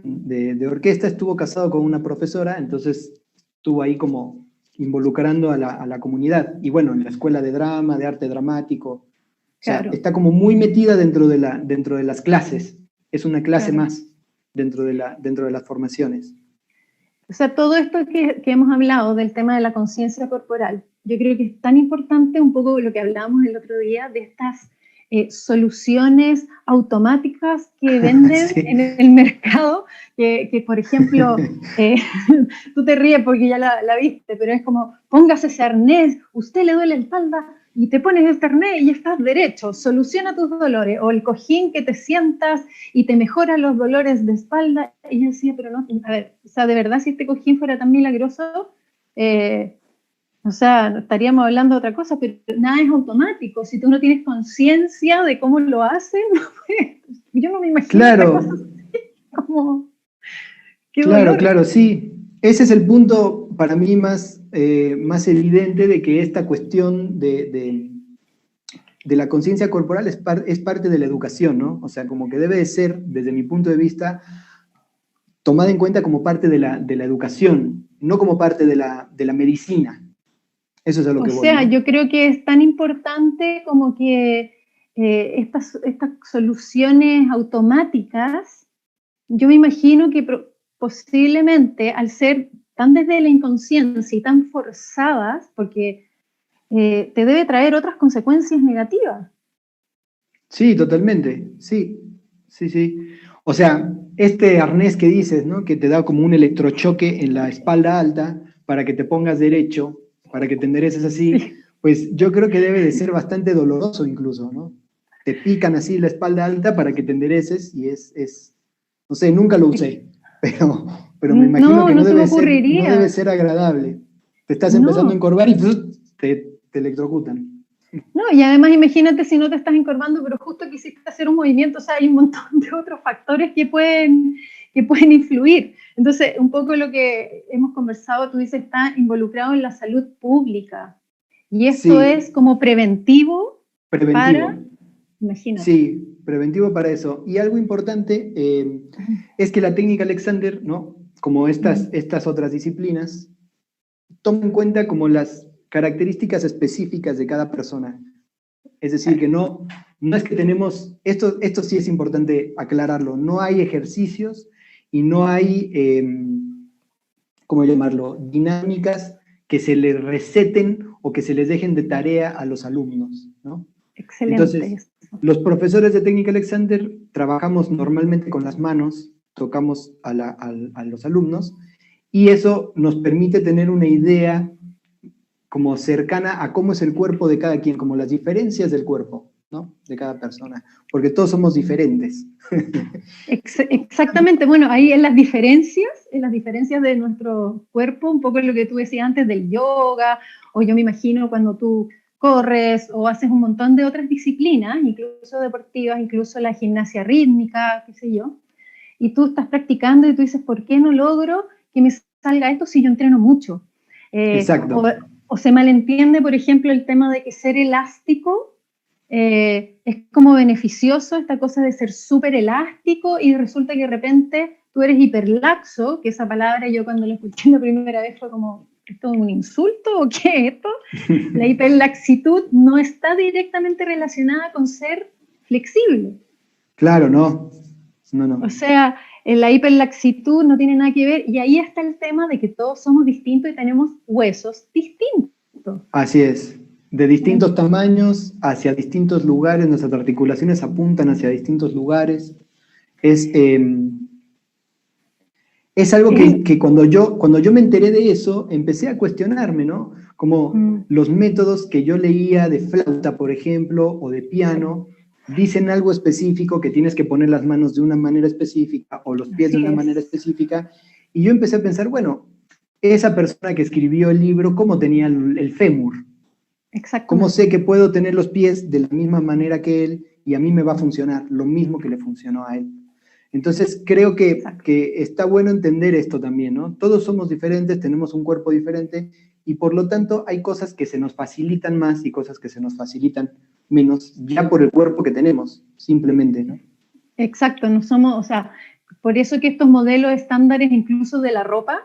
de orquesta, estuvo casado con una profesora, entonces estuvo ahí como involucrando a la comunidad. Y bueno, en la escuela de drama, de arte dramático, o sea,
Claro,
está como muy metida dentro de las clases. Es una clase
claro.
más dentro de las formaciones.
O sea, todo esto que hemos hablado del tema de la conciencia corporal, yo creo que es tan importante un poco lo que hablábamos el otro día de estas soluciones automáticas que venden
Sí.
en el mercado, por ejemplo, eh, tú te ríes porque ya la viste, pero es como, póngase ese arnés, usted le duele la espalda y te pones este arnés y estás derecho, soluciona tus dolores, o el cojín que te sientas y te mejora los dolores de espalda. Y yo decía, pero no, a ver, o sea, de verdad, si este cojín fuera tan milagroso, o sea, estaríamos hablando de otra cosa, pero nada es automático. Si tú no tienes conciencia de cómo lo haces, no, yo no me imagino esta cosa
Claro,
como, qué
claro,
dolor.
claro, sí. Ese es el punto para mí más evidente de que esta cuestión de la conciencia corporal es parte de la educación, ¿no? O sea, como que debe de ser, desde mi punto de vista, tomada en cuenta como parte de la educación, no como parte de la medicina. Eso es a lo
O
que voy,
sea,
¿no?
yo creo que es tan importante como que estas soluciones automáticas, yo me imagino que posiblemente al ser tan desde la inconsciencia y tan forzadas, porque te debe traer otras consecuencias negativas.
Sí, totalmente, sí, sí, sí. O sea, este arnés que dices, ¿no? Que te da como un electrochoque en la espalda alta para que te pongas derecho, para que te endereces así,
Sí.
pues yo creo que debe de ser bastante doloroso incluso, ¿no? Te pican así la espalda alta para que te endereces y no sé, nunca lo usé, pero me imagino
No,
que
no
no
se me
debe
ocurriría.
ser agradable. Te estás empezando a
No,
encorvar y ¡puf! te electrocutan.
no, y además imagínate si no te estás encorvando, pero justo quisiste hacer un movimiento, o sea, hay un montón de otros factores que pueden influir. Entonces, un poco lo que hemos conversado, tú dices, está involucrado en la salud pública. Y esto es
Sí,
como preventivo para,
preventivo.
imagínate.
Sí, preventivo para eso. Y algo importante es que la técnica Alexander, ¿no? Como estas otras disciplinas, toma en cuenta como las características específicas de cada persona. Es decir,
Claro.
que no es que tenemos, esto sí es importante aclararlo, no hay ejercicios y no hay, ¿cómo llamarlo?, dinámicas que se les receten o que se les dejen de tarea a los alumnos, ¿no?
Excelente
Entonces,
eso.
los profesores de técnica Alexander trabajamos normalmente con las manos, tocamos a los alumnos y eso nos permite tener una idea como cercana a cómo es el cuerpo de cada quien, como las diferencias del cuerpo, ¿no? De cada persona, porque todos somos diferentes.
Exactamente, bueno, ahí en las diferencias de nuestro cuerpo, un poco lo que tú decías antes del yoga, o yo me imagino cuando tú corres o haces un montón de otras disciplinas, incluso deportivas, incluso la gimnasia rítmica, qué sé yo, y tú estás practicando y tú dices, ¿por qué no logro que me salga esto si yo entreno mucho?
Exacto.
O se malentiende, por ejemplo, el tema de que ser elástico es como beneficioso esta cosa de ser súper elástico y resulta que de repente tú eres hiperlaxo, que esa palabra yo cuando la escuché la primera vez fue como, ¿esto es un insulto o qué es esto? La hiperlaxitud no está directamente relacionada con ser flexible.
Claro, no. No, no.
O sea, la hiperlaxitud no tiene nada que ver, y ahí está el tema de que todos somos distintos y tenemos huesos distintos.
Así es. De distintos tamaños, hacia distintos lugares, nuestras articulaciones apuntan hacia distintos lugares. Es, es algo que cuando yo me enteré de eso, empecé a cuestionarme, ¿no? Como los métodos que yo leía de flauta, por ejemplo, o de piano, dicen algo específico, que tienes que poner las manos de una manera específica o los pies de una manera específica, y yo empecé a pensar, bueno, esa persona que escribió el libro, ¿cómo tenía el fémur? ¿Cómo sé que puedo tener los pies de la misma manera que él y a mí me va a funcionar lo mismo que le funcionó a él? Entonces creo que está bueno entender esto también, ¿no? Todos somos diferentes, tenemos un cuerpo diferente y por lo tanto hay cosas que se nos facilitan más y cosas que se nos facilitan menos, ya por el cuerpo que tenemos, simplemente, ¿no?
Exacto, no somos, o sea, por eso que estos modelos estándares incluso de la ropa,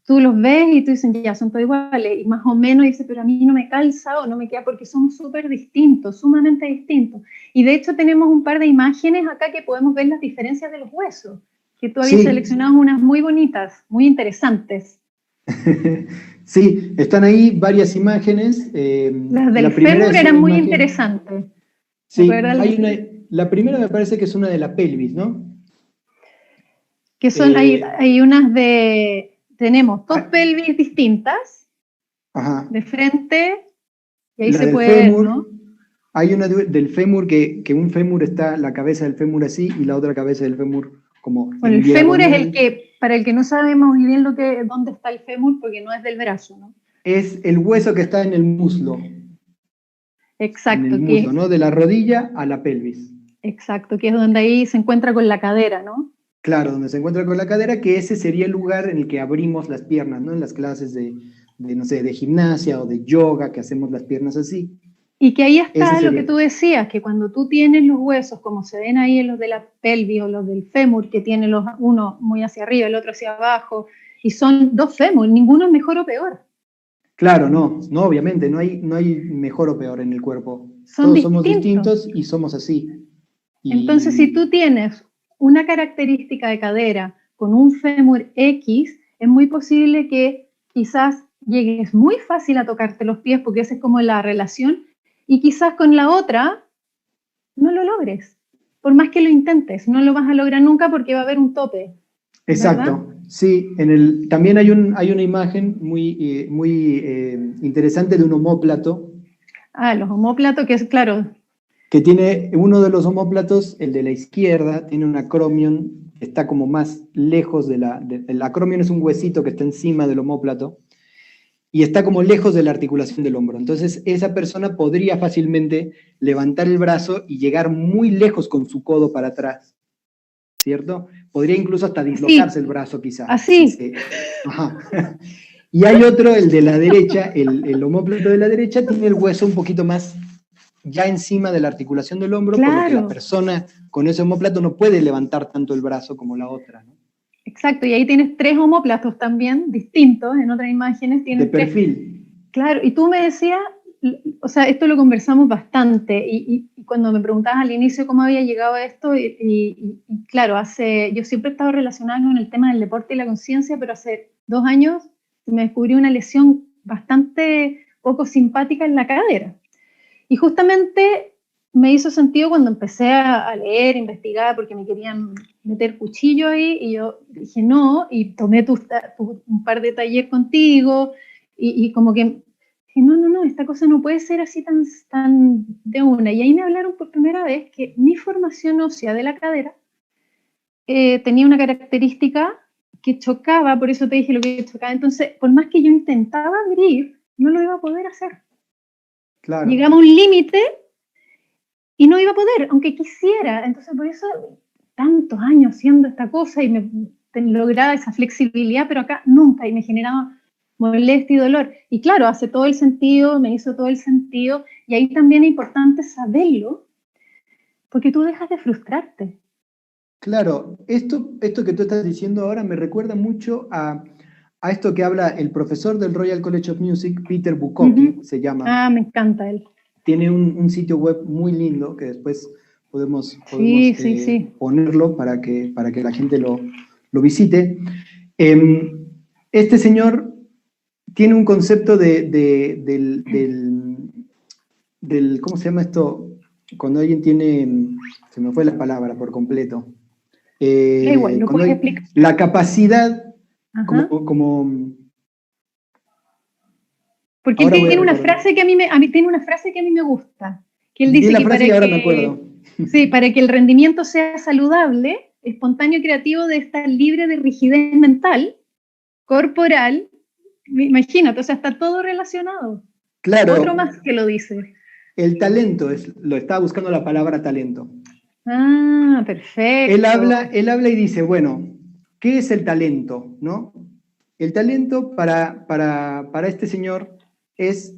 tú los ves y tú dices, ya, son todos iguales, y más o menos dices, pero a mí no me calza o no me queda, porque somos súper distintos, sumamente distintos. Y de hecho tenemos un par de imágenes acá que podemos ver las diferencias de los huesos, que tú habías seleccionado unas muy bonitas, muy interesantes.
Sí, están ahí varias imágenes.
Las del fémur eran muy interesantes.
Sí, la primera me parece que es una de la pelvis, ¿no?
Que son, hay unas de, tenemos dos pelvis distintas, de frente, y ahí se puede ver, ¿no?
Hay una del fémur que un fémur está, la cabeza del fémur así, y la otra cabeza del fémur como...
Bueno, el fémur es el que, para el que no sabemos muy bien dónde está el fémur, porque no es del brazo, ¿no?
Es el hueso que está en el muslo.
Exacto.
En el muslo, ¿no? De la rodilla a la pelvis.
Exacto, que es donde ahí se encuentra con la cadera, ¿no?
Claro, donde se encuentra con la cadera, que ese sería el lugar en el que abrimos las piernas, ¿no? En las clases no sé, de gimnasia o de yoga, que hacemos las piernas así.
Y que ahí está lo que tú decías, que cuando tú tienes los huesos, como se ven ahí en los de la pelvis o los del fémur, que tiene uno muy hacia arriba, el otro hacia abajo, y son dos fémur, ninguno es mejor o peor.
Claro, no, obviamente, no hay mejor o peor en el cuerpo. Todos somos distintos y somos así.
Entonces, si tú tienes una característica de cadera con un fémur X, es muy posible que quizás llegues muy fácil a tocarte los pies, porque esa es como la relación, y quizás con la otra no lo logres. Por más que lo intentes, no lo vas a lograr nunca porque va a haber un tope.
Exacto, ¿verdad? Sí. También hay una imagen muy interesante de un omóplato.
Ah, los omóplatos, que es claro.
Que tiene uno de los omóplatos, el de la izquierda, tiene un acromion que está como más lejos el acromion es un huesito que está encima del omóplato y está como lejos de la articulación del hombro. Entonces esa persona podría fácilmente levantar el brazo y llegar muy lejos con su codo para atrás, ¿cierto? Podría incluso hasta dislocarse el brazo quizás.
Así.
Ajá. Y hay otro, el de la derecha, el omóplato de la derecha tiene el hueso un poquito más ya encima de la articulación del hombro, por lo que la persona con ese omóplato no puede levantar tanto el brazo como la otra, ¿no?
Exacto, y ahí tienes tres omóplatos también, distintos, en otras imágenes.
De perfil.
Claro, y tú me decías, o sea, esto lo conversamos bastante, y cuando me preguntabas al inicio cómo había llegado a esto, y claro, yo siempre he estado relacionada con el tema del deporte y la conciencia, pero hace 2 años me descubrí una lesión bastante poco simpática en la cadera. Y justamente me hizo sentido cuando empecé a leer, investigar, porque me querían meter cuchillo ahí, y yo dije no, y tomé un par de talleres contigo, y como que dije, no, esta cosa no puede ser así tan de una. Y ahí me hablaron por primera vez que mi formación ósea de la cadera tenía una característica que chocaba, por eso te dije lo que chocaba. Entonces, por más que yo intentaba abrir, no lo iba a poder hacer. Claro. Llegamos a un límite y no iba a poder, aunque quisiera. Entonces, por eso, tantos años haciendo esta cosa y me lograba esa flexibilidad, pero acá nunca, y me generaba molestia y dolor. Y claro, hace todo el sentido, me hizo todo el sentido, y ahí también es importante saberlo, porque tú dejas de frustrarte.
Claro, esto que tú estás diciendo ahora me recuerda mucho a esto que habla el profesor del Royal College of Music, Peter Bukkake, se llama.
Ah, me encanta él.
Tiene un sitio web muy lindo que después
Sí.
Ponerlo para que la gente lo visite. Este señor tiene un concepto del ¿cómo se llama esto? Cuando alguien tiene, se me fue la palabra por completo.
Igual, ¿lo puedes explicar?
La capacidad, como
porque él tiene una frase que a mí me gusta, que él dice
la
que
frase y ahora me acuerdo.
Sí, para que el rendimiento sea saludable, espontáneo y creativo debe estar libre de rigidez mental, corporal. Imagínate, o sea, está todo relacionado.
Claro.
Otro más que lo dice.
El talento, lo estaba buscando la palabra talento.
Ah, perfecto.
Él habla y dice, bueno, ¿qué es el talento? ¿No? El talento para este señor es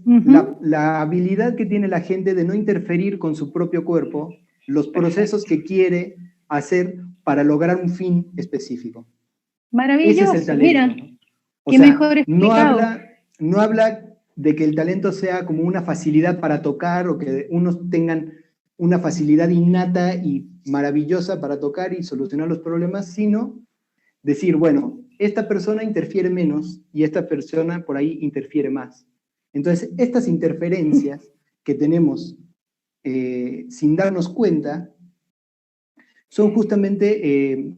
la habilidad que tiene la gente de no interferir con su propio cuerpo, los procesos que quiere hacer para lograr un fin específico.
Maravilloso,
ese es el talento.
Mira,
o
qué
sea,
mejor explicado.
No habla de que el talento sea como una facilidad para tocar o que unos tengan una facilidad innata y maravillosa para tocar y solucionar los problemas, sino decir, bueno, esta persona interfiere menos y esta persona por ahí interfiere más. Entonces, estas interferencias que tenemos sin darnos cuenta son justamente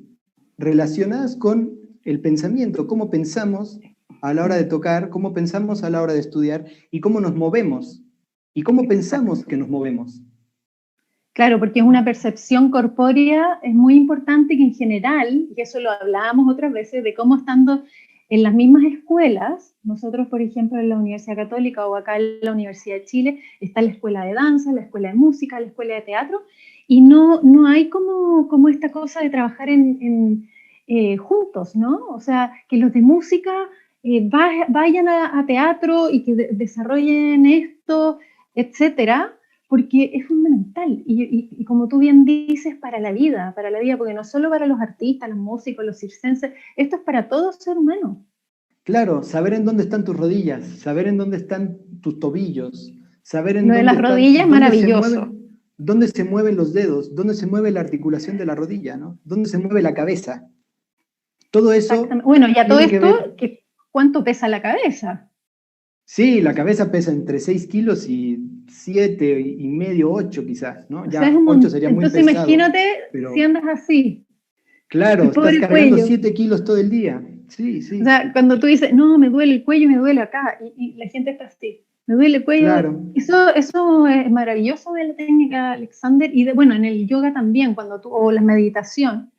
relacionadas con el pensamiento, cómo pensamos a la hora de tocar, cómo pensamos a la hora de estudiar y cómo nos movemos y cómo pensamos que nos movemos.
Claro, porque es una percepción corpórea, es muy importante que en general, y eso lo hablábamos otras veces, de cómo estando en las mismas escuelas, nosotros por ejemplo en la Universidad Católica o acá en la Universidad de Chile, está la escuela de danza, la escuela de música, la escuela de teatro, y no hay como esta cosa de trabajar juntos, ¿no? O sea, que los de música vayan a teatro y que desarrollen esto, etcétera, porque es fundamental y como tú bien dices, para la vida, porque no solo para los artistas, los músicos, los circenses, esto es para todo ser humano.
Claro, saber en dónde están tus rodillas, saber en dónde están tus tobillos, saber en
Lo de
dónde
las rodillas es maravilloso.
Dónde se mueven los dedos, dónde se mueve la articulación de la rodilla, ¿no? Dónde se mueve la cabeza. Todo eso.
Bueno, y a todo esto, ¿cuánto pesa la cabeza?
Sí, la cabeza pesa entre 6 kilos y 7,5, 8 quizás, ¿no? Ya 8 sería muy pesado.
Entonces imagínate si andas así.
Claro, estás cargando 7 kilos todo el día. Sí.
O sea, cuando tú dices, no, me duele el cuello, me duele acá, y la gente está así, me duele el cuello.
Claro.
Eso es maravilloso de la técnica, Alexander, y bueno, en el yoga también, o la meditación,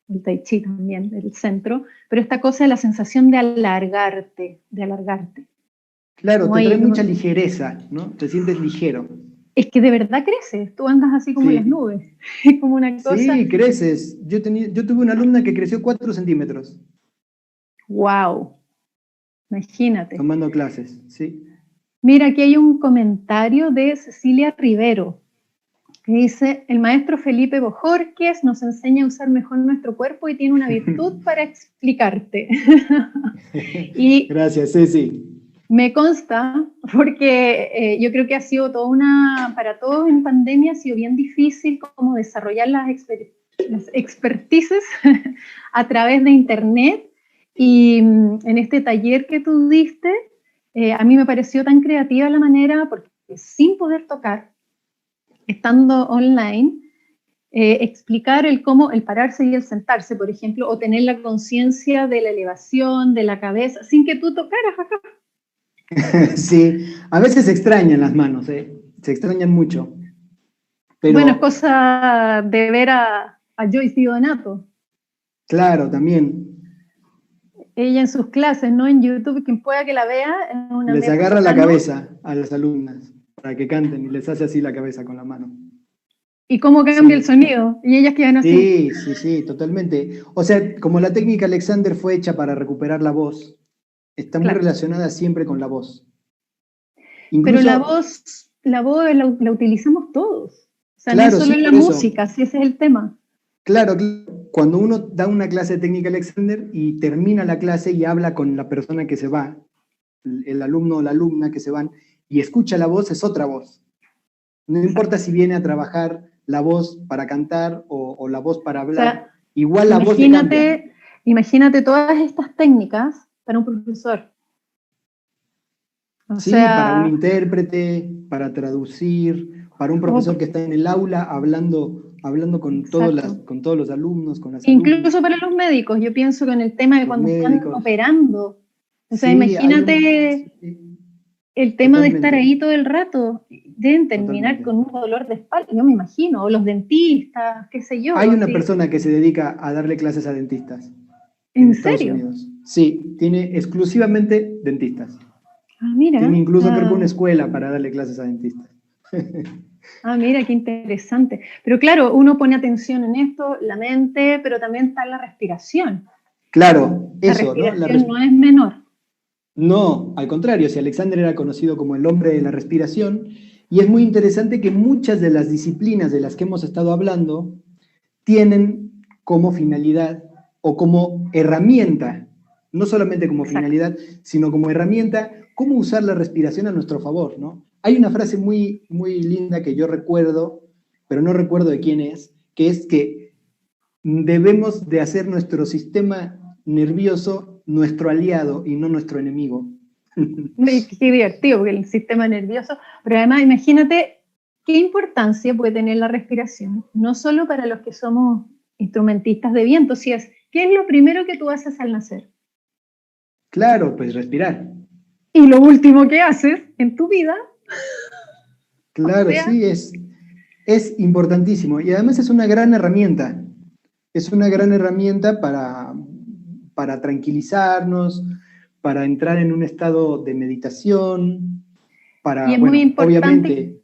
el tai chi también, del centro, pero esta cosa de la sensación de alargarte.
Claro, te trae mucha ligereza, ¿no? Te sientes ligero.
Es que de verdad creces, tú andas así como en las nubes, es como una cosa...
Sí, creces. Yo tuve una alumna que creció 4 centímetros.
¡Wow! Imagínate.
Tomando clases, sí.
Mira, aquí hay un comentario de Cecilia Rivero, que dice, el maestro Felipe Bojorquez nos enseña a usar mejor nuestro cuerpo y tiene una virtud para explicarte. Y
gracias, Ceci.
Me consta, porque yo creo que ha sido para todos en pandemia, ha sido bien difícil como desarrollar las expertices a través de internet, y en este taller que tú diste, a mí me pareció tan creativa la manera, porque sin poder tocar, estando online, explicar el pararse y el sentarse, por ejemplo, o tener la conciencia de la elevación de la cabeza, sin que tú tocaras acá.
Sí, a veces se extrañan las manos, se extrañan mucho. Pero,
bueno, es cosa de ver a Joyce Didonato.
Claro, también.
Ella en sus clases, ¿no? En YouTube, quien pueda que la vea.
Les agarra la cabeza a las alumnas para que canten y les hace así la cabeza con la mano.
¿Y cómo cambia el sonido? Y ellas quedan así.
Sí, totalmente. O sea, como la técnica Alexander fue hecha para recuperar la voz, está muy relacionada siempre con la voz.
Incluso, pero la voz la utilizamos todos. O sea, no es solo en la música, ese es el tema.
Claro, cuando uno da una clase de técnica Alexander y termina la clase y habla con la persona que se va, el alumno o la alumna que se van, y escucha la voz, es otra voz. No importa si viene a trabajar la voz para cantar o la voz para
O
hablar,
sea,
igual la voz le cambia.
imagínate todas estas técnicas para un profesor. O
Sí, para un
sea,
intérprete, para traducir, para un profesor que está en el aula hablando
exacto.
con todos los alumnos, con las alumnas,
Incluso para los médicos, yo pienso que en el tema de
los
cuando están
médicos.
operando, o sea,
Sí,
imagínate
sí,
el tema de estar
totalmente,
ahí todo el rato, deben terminar
totalmente.
con un dolor de espalda, yo me imagino, o los dentistas, qué sé yo,
Hay una
sí.
persona que se dedica a darle clases a dentistas en
¿En
Estados
serio?
Unidos. Sí, tiene exclusivamente dentistas.
Ah, mira,
Tiene incluso creo que una
ah,
escuela para darle clases a dentistas.
mira, qué interesante. Pero claro, uno pone atención en esto, la mente, pero también está la respiración.
Claro,
La
eso, ¿no?
respiración no es menor.
No, al contrario, si Alexander era conocido como el hombre de la respiración, y es muy interesante que muchas de las disciplinas de las que hemos estado hablando tienen como finalidad o como herramienta, no solamente como
Exacto.
finalidad, sino como herramienta, cómo usar la respiración a nuestro favor, ¿no? Hay una frase muy, muy linda que yo recuerdo, pero no recuerdo de quién es que debemos de hacer nuestro sistema nervioso nuestro aliado y no nuestro enemigo.
Qué divertido, porque el sistema nervioso, pero además imagínate qué importancia puede tener la respiración, no solo para los que somos instrumentistas de viento, si es, ¿qué es lo primero que tú haces al nacer?
Claro, pues respirar.
Y lo último que haces en tu vida, o
Claro,
sea,
sí, es importantísimo. Y además es una gran herramienta. Es una gran herramienta para tranquilizarnos, para entrar en un estado de meditación,
y
para,
es muy
bueno,
importante
obviamente,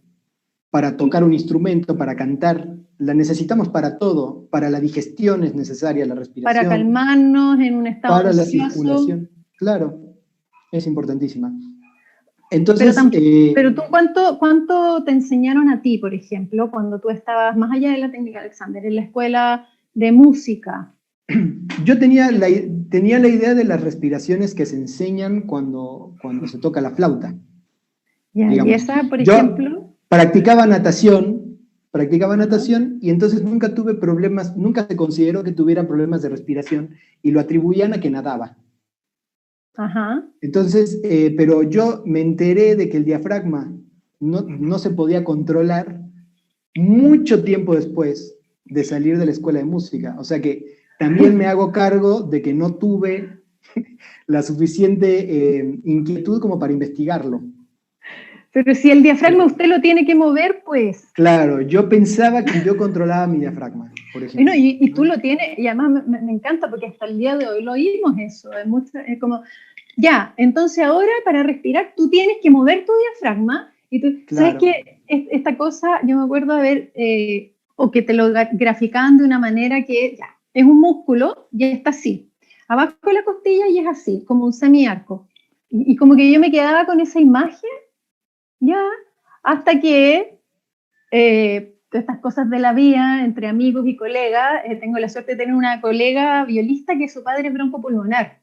para tocar un instrumento, para cantar. La necesitamos para todo. Para la digestión es necesaria la
para
respiración,
calmarnos en un estado
para la
ansioso,
circulación. Claro, es importantísima.
pero,
Entonces,
pero tú, ¿cuánto te enseñaron a ti, por ejemplo, cuando tú estabas más allá de la técnica Alexander, en la escuela de música?
yo tenía la idea de las respiraciones que se enseñan cuando se toca la flauta,
Ya, y
digamos.
esa, por
Yo
ejemplo,
practicaba
ajá,
natación y entonces nunca tuve problemas, nunca se consideró que tuviera problemas de respiración y lo atribuían a que nadaba.
ajá.
Entonces, pero yo me enteré de que el diafragma no se podía controlar mucho tiempo después de salir de la escuela de música. O sea que también me hago cargo de que no tuve la suficiente inquietud como para investigarlo.
Pero si el diafragma usted lo tiene que mover, pues.
Claro, yo pensaba que yo controlaba mi diafragma, por
Bueno,
ejemplo,
y tú
¿no?
lo tienes, y además me encanta porque hasta el día de hoy lo oímos eso. Es como, ya, entonces ahora para respirar tú tienes que mover tu diafragma. Y tú, ¿sabes
Claro,
qué? Esta cosa, yo me acuerdo de ver, o que te lo graficaban de una manera que ya, es un músculo y está así. Abajo de la costilla y es así, como un semiarco. Y como que yo me quedaba con esa imagen, ya, hasta que todas estas cosas de la vida, entre amigos y colegas, tengo la suerte de tener una colega violista que su padre es broncopulmonar.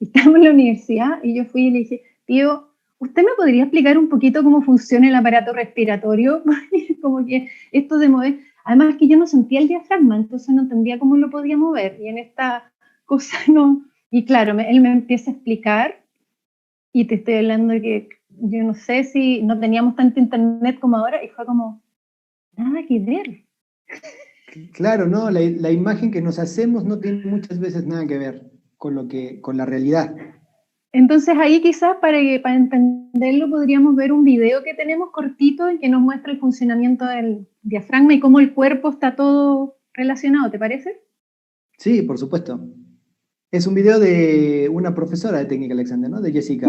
Y estamos en la universidad y yo fui y le dije, tío, ¿usted me podría explicar un poquito cómo funciona el aparato respiratorio? Como que esto de mover, además que yo no sentía el diafragma, entonces no entendía cómo lo podía mover. Y en esta cosa no. Y claro, él me empieza a explicar y te estoy hablando de que yo no sé si no teníamos tanto internet como ahora y fue como, nada que ver.
claro, no, la imagen que nos hacemos no tiene muchas veces nada que ver con la realidad.
Entonces ahí quizás para entenderlo podríamos ver un video que tenemos cortito en que nos muestra el funcionamiento del diafragma y cómo el cuerpo está todo relacionado, ¿te parece?
Sí, por supuesto. Es un video de una profesora de técnica Alexander, ¿no? De Jessica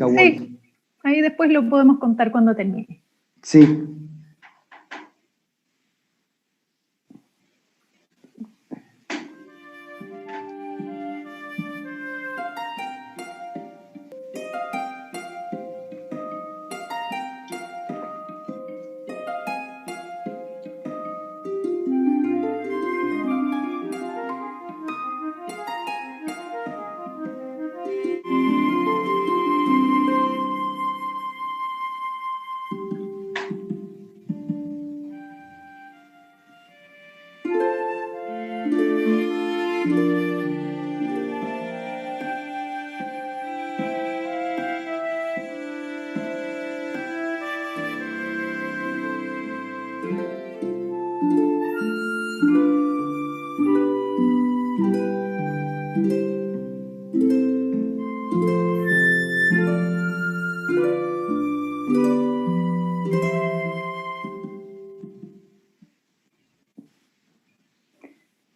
Wolf.
Sí, ahí después lo podemos contar cuando termine.
Sí,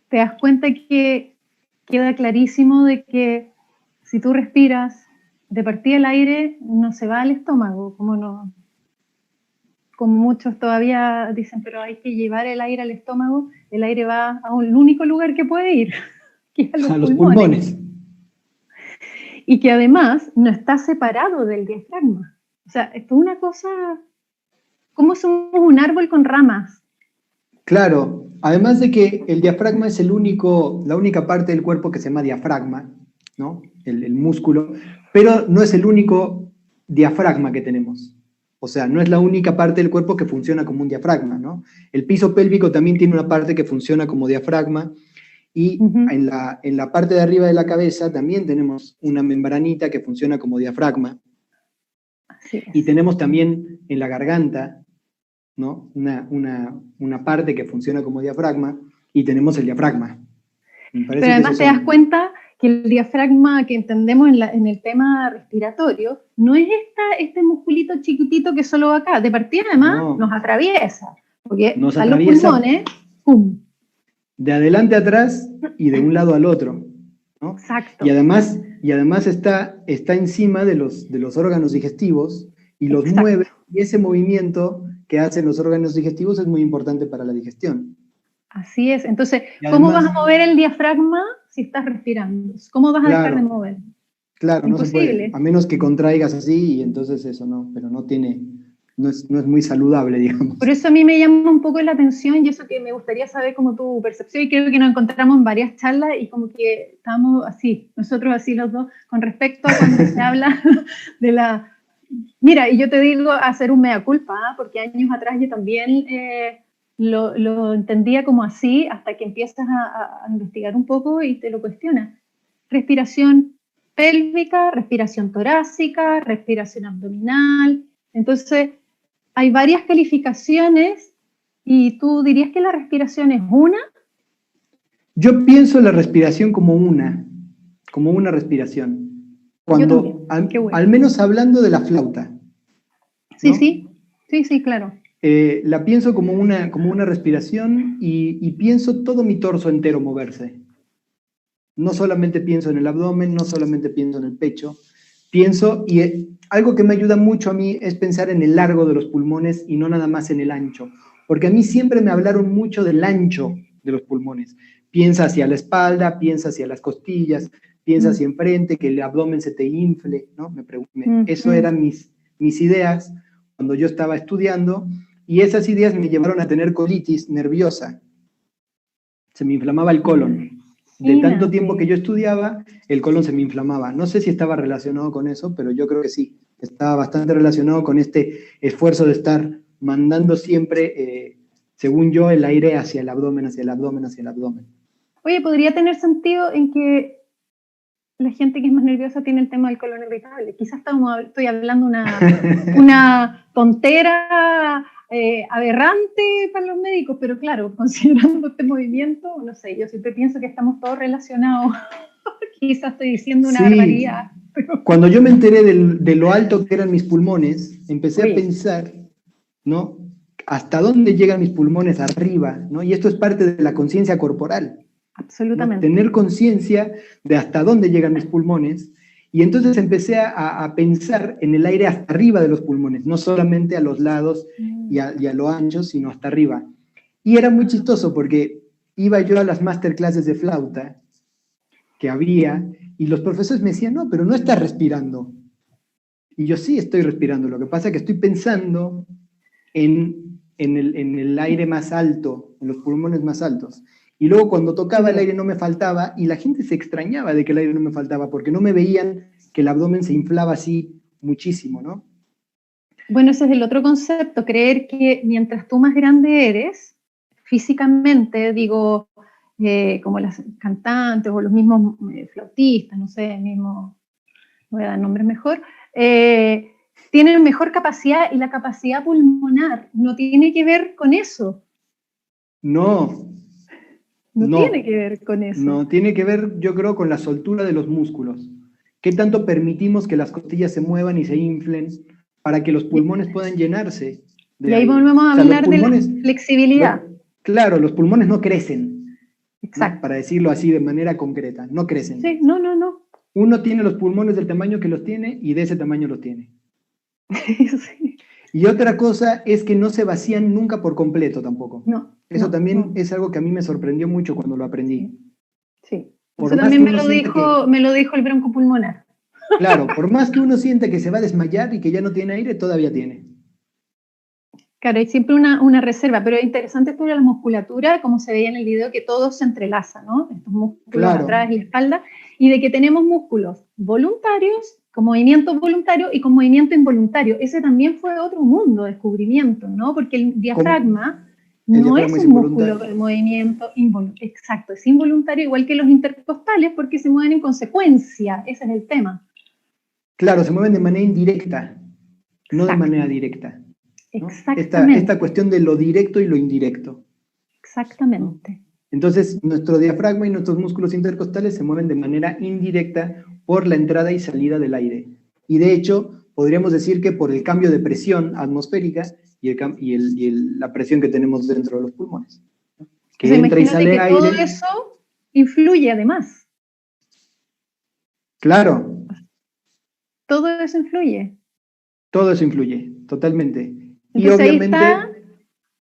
te das cuenta que queda clarísimo de que si tú respiras, de partida el aire no se va al estómago, como muchos todavía dicen, pero hay que llevar el aire al estómago, el aire va a un único lugar que puede ir, que es a los pulmones. Y que además no está separado del diafragma. O sea, esto es una cosa, como somos un árbol con ramas.
Claro, además de que el diafragma es la única parte del cuerpo que se llama diafragma, ¿no? El músculo, pero no es el único diafragma que tenemos. O sea, no es la única parte del cuerpo que funciona como un diafragma, ¿no? El piso pélvico también tiene una parte que funciona como diafragma y en la parte de arriba de la cabeza también tenemos una membranita que funciona como diafragma. Y tenemos también en la garganta, ¿no? Una parte que funciona como diafragma y tenemos el diafragma.
Pero además te das cuenta que el diafragma que entendemos en el tema respiratorio no es este musculito chiquitito que solo va acá. De partida además nos atraviesa, porque
nos
a los pulmones, ¡pum!
De adelante a atrás y de un lado al otro, ¿no?
Exacto.
Y además está encima de los órganos digestivos y los mueve, y ese movimiento que hacen los órganos digestivos es muy importante para la digestión.
Así es. Entonces, ¿cómo vas a mover el diafragma si estás respirando? ¿Cómo vas a dejar de mover?
Claro, no se puede. A menos que contraigas así, y entonces eso no, pero no es muy saludable, digamos.
Por eso a mí me llama un poco la atención y eso que me gustaría saber como tu percepción, y creo que nos encontramos en varias charlas y como que estamos así, nosotros así los dos, con respecto a cuando se habla de la... Mira, y yo te digo hacer un mea culpa, porque años atrás yo también... Lo entendía como así hasta que empiezas a investigar un poco y te lo cuestionas. Respiración pélvica, respiración torácica, respiración abdominal. Entonces, hay varias calificaciones y tú dirías que la respiración es una.
Yo pienso la respiración como una respiración. Cuando, al menos hablando de la flauta.
Sí, ¿no? Sí, claro.
La pienso como una respiración y pienso todo mi torso entero moverse. No solamente pienso en el abdomen, no solamente pienso en el pecho, pienso, y algo que me ayuda mucho a mí es pensar en el largo de los pulmones y no nada más en el ancho, porque a mí siempre me hablaron mucho del ancho de los pulmones. Piensa hacia la espalda, piensa hacia las costillas, piensa hacia enfrente, que el abdomen se te infle, ¿no? Eso eran mis ideas cuando yo estaba estudiando. Y esas ideas me llevaron a tener colitis nerviosa. Se me inflamaba el colon. De tanto tiempo que yo estudiaba, el colon se me inflamaba. No sé si estaba relacionado con eso, pero yo creo que sí. Estaba bastante relacionado con este esfuerzo de estar mandando siempre, según yo, el aire hacia el abdomen, hacia el abdomen, hacia el abdomen.
Oye, ¿podría tener sentido en que la gente que es más nerviosa tiene el tema del colon irritable? Quizás estoy hablando una tontera... aberrante para los médicos, pero claro, considerando este movimiento, no sé, yo siempre pienso que estamos todos relacionados. Quizás estoy diciendo una barbaridad. Pero...
Cuando yo me enteré de lo alto que eran mis pulmones, empecé a pensar, ¿no? ¿Hasta dónde llegan mis pulmones arriba? ¿No? Y esto es parte de la conciencia corporal.
Absolutamente.
¿No? Tener conciencia de hasta dónde llegan mis pulmones. Y entonces empecé a pensar en el aire hasta arriba de los pulmones, no solamente a los lados y a lo ancho, sino hasta arriba. Y era muy chistoso porque iba yo a las masterclasses de flauta que había y los profesores me decían, no, pero no estás respirando. Y yo sí estoy respirando, lo que pasa es que estoy pensando en el aire más alto, en los pulmones más altos. Y luego cuando tocaba el aire no me faltaba y la gente se extrañaba de que el aire no me faltaba porque no me veían que el abdomen se inflaba así muchísimo, ¿no?
Bueno, ese es el otro concepto, creer que mientras tú más grande eres, físicamente, digo, como las cantantes o los mismos flautistas, no sé, voy a dar nombres mejor, tienen mejor capacidad y la capacidad pulmonar no tiene que ver con eso. No tiene que ver con eso.
No, tiene que ver, yo creo, con la soltura de los músculos. ¿Qué tanto permitimos que las costillas se muevan y se inflen para que los pulmones puedan llenarse?
Y ahí volvemos a hablar de la flexibilidad.
Claro, los pulmones no crecen.
Exacto.
¿no? Para decirlo así de manera concreta, no crecen.
Sí, no.
Uno tiene los pulmones del tamaño que los tiene y de ese tamaño los tiene.
Sí.
Y otra cosa es que no se vacían nunca por completo tampoco.
No.
Eso también
no.
es algo que a mí me sorprendió mucho cuando lo aprendí.
Sí.
Por
Eso
más
también
que uno sienta
me lo dijo el broncopulmonar.
Claro, por más que uno sienta que se va a desmayar y que ya no tiene aire, todavía tiene.
Claro, hay siempre una reserva, pero es interesante esto de la musculatura, como se veía en el video, que todo se entrelaza, ¿no? Estos músculos
Claro.
atrás y la espalda, y de que tenemos músculos voluntarios, con movimiento voluntario y con movimiento involuntario. Ese también fue otro mundo de descubrimiento, ¿no? Porque el diafragma no es un músculo de movimiento involuntario. Exacto, es involuntario, igual que los intercostales, porque se mueven en consecuencia. Ese es el tema.
Claro, se mueven de manera indirecta, no de manera directa. ¿no?
Exactamente.
Esta cuestión de lo directo y lo indirecto.
Exactamente.
¿no? Entonces, nuestro diafragma y nuestros músculos intercostales se mueven de manera indirecta por la entrada y salida del aire. Y de hecho, podríamos decir que por el cambio de presión atmosférica y la presión que tenemos dentro de los pulmones. ¿no? Que
pues
entra y sale
que
aire.
Todo eso influye además.
Claro.
Todo eso influye.
Todo eso influye, totalmente.
Entonces y obviamente, ahí está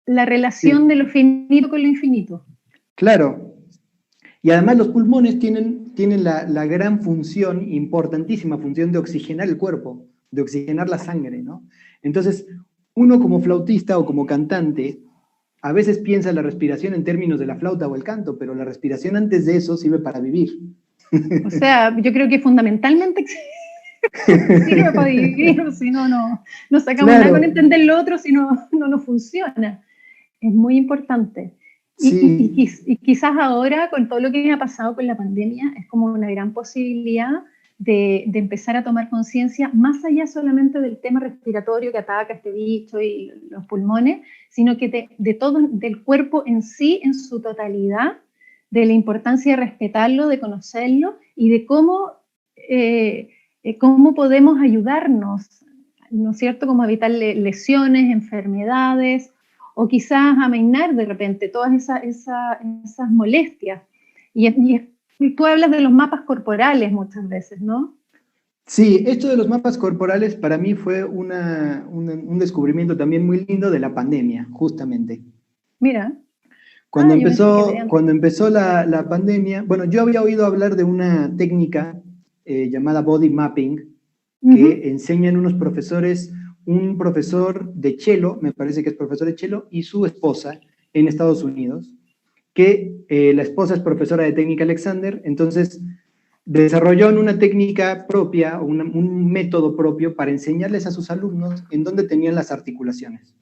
la relación de lo finito con lo infinito.
Claro. Y además los pulmones tienen la gran función, importantísima función de oxigenar el cuerpo, de oxigenar la sangre, ¿no? Entonces, uno como flautista o como cantante, a veces piensa la respiración en términos de la flauta o el canto, pero la respiración antes de eso sirve para vivir.
O sea, yo creo que fundamentalmente sirve para vivir, si no, no sacamos nada con entender lo otro, si no funciona. Es muy importante.
Sí.
Y quizás ahora, con todo lo que ha pasado con la pandemia, es como una gran posibilidad de empezar a tomar conciencia, más allá solamente del tema respiratorio que ataca este bicho y los pulmones, sino que de todo, del cuerpo en sí, en su totalidad, de la importancia de respetarlo, de conocerlo y de cómo podemos ayudarnos, ¿no es cierto?, como evitar lesiones, enfermedades, o quizás amainar de repente todas esas molestias. Y tú hablas de los mapas corporales muchas veces, ¿no?
Sí, esto de los mapas corporales para mí fue un descubrimiento también muy lindo de la pandemia, justamente.
Mira.
Cuando empezó la pandemia, bueno, yo había oído hablar de una técnica llamada body mapping, que enseñan unos profesores, un profesor de cello, me parece que es profesor de cello, y su esposa en Estados Unidos, que la esposa es profesora de técnica Alexander, entonces desarrolló una técnica propia, un método propio para enseñarles a sus alumnos en dónde tenían las articulaciones.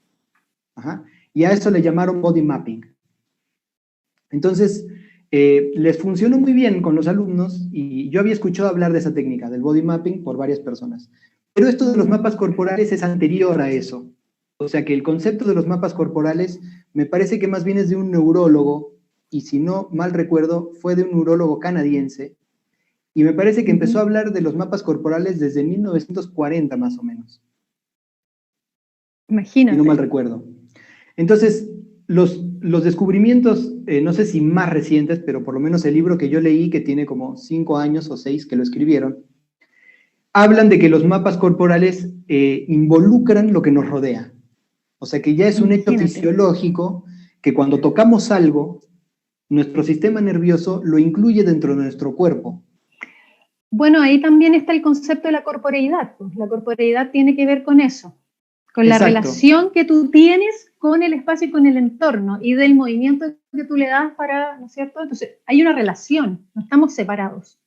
Ajá. Y a eso le llamaron body mapping. Entonces, les funcionó muy bien con los alumnos y yo había escuchado hablar de esa técnica, del body mapping, por varias personas. Pero esto de los mapas corporales es anterior a eso. O sea que el concepto de los mapas corporales me parece que más bien es de un neurólogo, y si no mal recuerdo, fue de un neurólogo canadiense, y me parece que empezó a hablar de los mapas corporales desde 1940 más o menos.
Imagínate.
Si no mal recuerdo. Entonces, los descubrimientos, no sé si más recientes, pero por lo menos el libro que yo leí, que tiene como 5 años o 6 que lo escribieron, hablan de que los mapas corporales involucran lo que nos rodea. O sea que ya es un hecho fisiológico que cuando tocamos algo, nuestro sistema nervioso lo incluye dentro de nuestro cuerpo.
Bueno, ahí también está el concepto de la corporeidad. Pues. La corporeidad tiene que ver con eso, con la relación que tú tienes con el espacio y con el entorno y del movimiento que tú le das para, ¿no es cierto? Entonces, hay una relación, no estamos separados.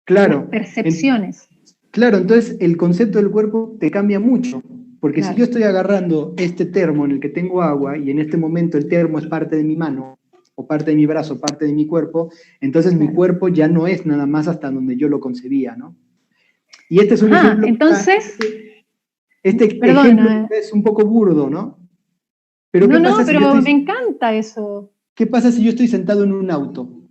Claro.
Las percepciones.
Claro, entonces el concepto del cuerpo te cambia mucho, porque si yo estoy agarrando este termo en el que tengo agua y en este momento el termo es parte de mi mano, o parte de mi brazo, parte de mi cuerpo, entonces mi cuerpo ya no es nada más hasta donde yo lo concebía, ¿no? Y este es un ejemplo.
Entonces,
ejemplo es un poco burdo, ¿no? Pero
me encanta eso.
¿Qué pasa si yo estoy sentado en un auto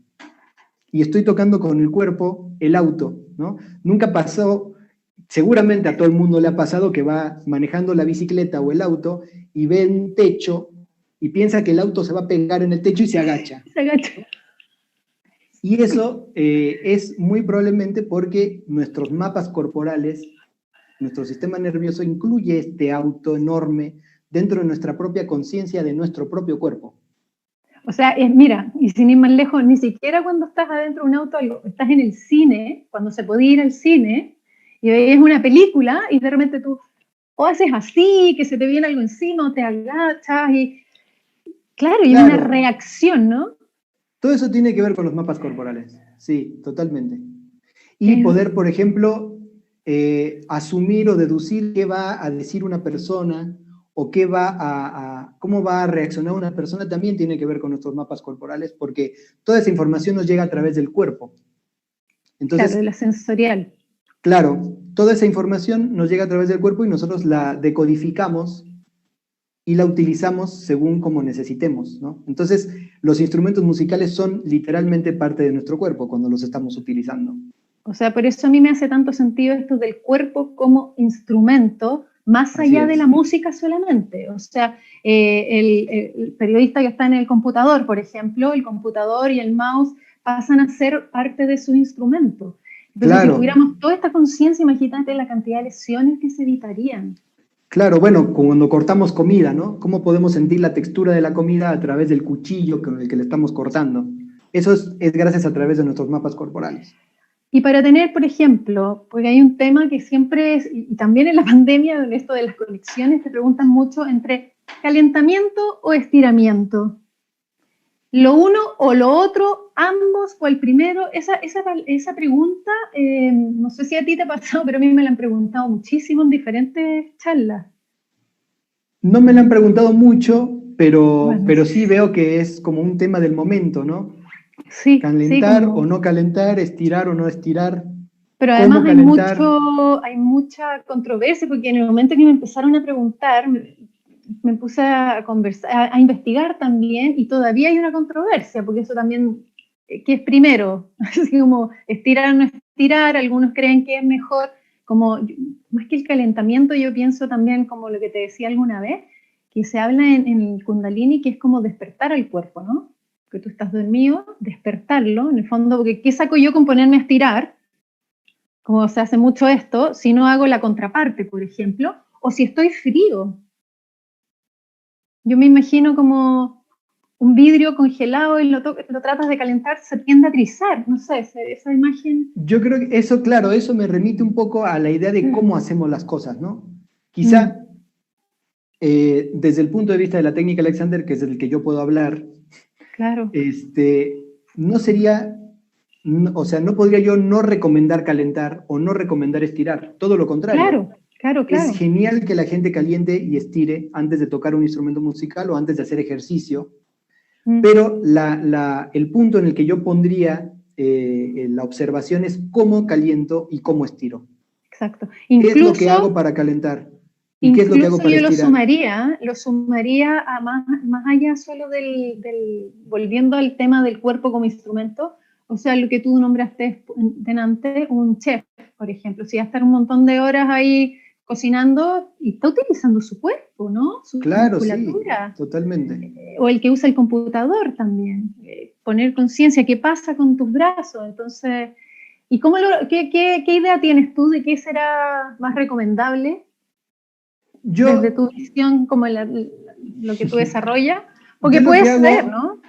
y estoy tocando con el cuerpo el auto, ¿no? Nunca pasó, seguramente a todo el mundo le ha pasado que va manejando la bicicleta o el auto y ve un techo y piensa que el auto se va a pegar en el techo y se agacha.
Se agacha.
Y eso es muy probablemente porque nuestros mapas corporales, nuestro sistema nervioso incluye este auto enorme dentro de nuestra propia conciencia de nuestro propio cuerpo.
O sea, mira, y sin ir más lejos, ni siquiera cuando estás adentro de un auto, estás en el cine, cuando se puede ir al cine, y ves una película, y de repente tú o haces así, que se te viene algo encima, o te agachas, y claro, y
Claro,
una reacción, ¿no?
todo eso tiene que ver con los mapas corporales, sí, totalmente. Y poder, por ejemplo, asumir o deducir qué va a decir una persona o qué cómo va a reaccionar una persona también tiene que ver con nuestros mapas corporales, porque toda esa información nos llega a través del cuerpo.
Claro,
Entonces,
de la sensorial.
claro, toda esa información nos llega a través del cuerpo y nosotros la decodificamos y la utilizamos según como necesitemos, ¿no? Entonces, los instrumentos musicales son literalmente parte de nuestro cuerpo cuando los estamos utilizando.
O sea, por eso a mí me hace tanto sentido esto del cuerpo como instrumento, más allá de la música solamente. O sea, el periodista que está en el computador, por ejemplo, el computador y el mouse pasan a ser parte de su instrumento. Entonces,
Claro.
si tuviéramos toda esta conciencia, imagínate la cantidad de lesiones que se evitarían.
Claro, bueno, cuando cortamos comida, ¿no? ¿Cómo podemos sentir la textura de la comida a través del cuchillo con el que le estamos cortando? Eso es gracias a través de nuestros mapas corporales.
Y para tener, por ejemplo, porque hay un tema que siempre es, y también en la pandemia, en esto de las conexiones, te preguntan mucho entre calentamiento o estiramiento. ¿Lo uno o lo otro? ¿Ambos o el primero? Esa pregunta, no sé si a ti te ha pasado, pero a mí me la han preguntado muchísimo en diferentes charlas.
No me lo han preguntado mucho,
Bueno,
pero sí veo que es como un tema del momento, ¿no?
sí,
Calentar
como...
o no calentar, estirar o no estirar,
Pero
cómo
además
calentar.
hay mucha controversia, porque en el momento que me empezaron a preguntar, me puse a conversar, a investigar también, y todavía hay una controversia, porque eso también, ¿qué es primero? Así como estirar o no estirar, algunos creen que es mejor, como más que el calentamiento, yo pienso también como lo que te decía alguna vez, que se habla en el Kundalini, que es como despertar al cuerpo, ¿no? Que tú estás dormido, despertarlo, en el fondo, porque ¿qué saco yo con ponerme a estirar? Como se hace mucho esto, si no hago la contraparte, por ejemplo, o si estoy frío. Yo me imagino como un vidrio congelado y lo tratas de calentar, se tiende a trizar, no sé, esa imagen.
Yo creo que eso, claro, eso me remite un poco a la idea de cómo hacemos las cosas, ¿no? Quizá desde el punto de vista de la técnica Alexander, que es el que yo puedo hablar,
Claro.
No sería, o sea, no podría yo no recomendar calentar o no recomendar estirar, todo lo contrario.
Claro.
Es genial que la gente caliente y estire antes de tocar un instrumento musical o antes de hacer ejercicio, pero el punto en el que yo pondría la observación es cómo caliento y cómo estiro.
Exacto.
¿Qué es lo que hago para calentar? ¿Y qué es lo que hago para
yo
estirar?
lo sumaría a más allá solo volviendo al tema del cuerpo como instrumento, o sea, lo que tú nombraste delante, un chef, por ejemplo, si va a estar un montón de horas ahí cocinando y está utilizando su cuerpo, ¿no? Su
Claro,
musculatura.
Sí, totalmente.
O el que usa el computador también. Poner conciencia, ¿qué pasa con tus brazos? Entonces, ¿y qué idea tienes tú de qué será más recomendable? Desde tu visión, como lo que tú desarrollas, porque puede ser, ¿no?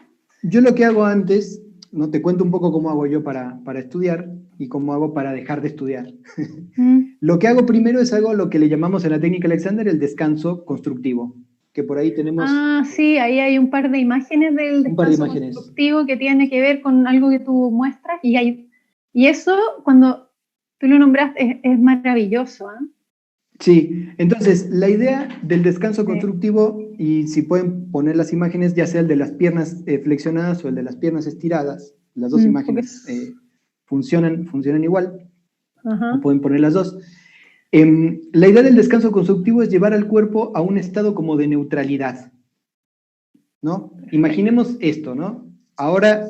Yo lo que hago antes, no te cuento un poco cómo hago yo para estudiar y cómo hago para dejar de estudiar. Lo que hago primero es algo lo que le llamamos en la técnica Alexander el descanso constructivo, que por ahí tenemos...
Ah, sí, ahí hay un par de imágenes del descanso constructivo que tiene que ver con algo que tú muestras y eso, cuando tú lo nombraste, es maravilloso, ¿eh?
Sí, entonces la idea del descanso constructivo, y si pueden poner las imágenes, ya sea el de las piernas flexionadas o el de las piernas estiradas, las dos imágenes funcionan igual, o pueden poner las dos. La idea del descanso constructivo es llevar al cuerpo a un estado como de neutralidad, ¿no? Imaginemos esto, ¿no? Ahora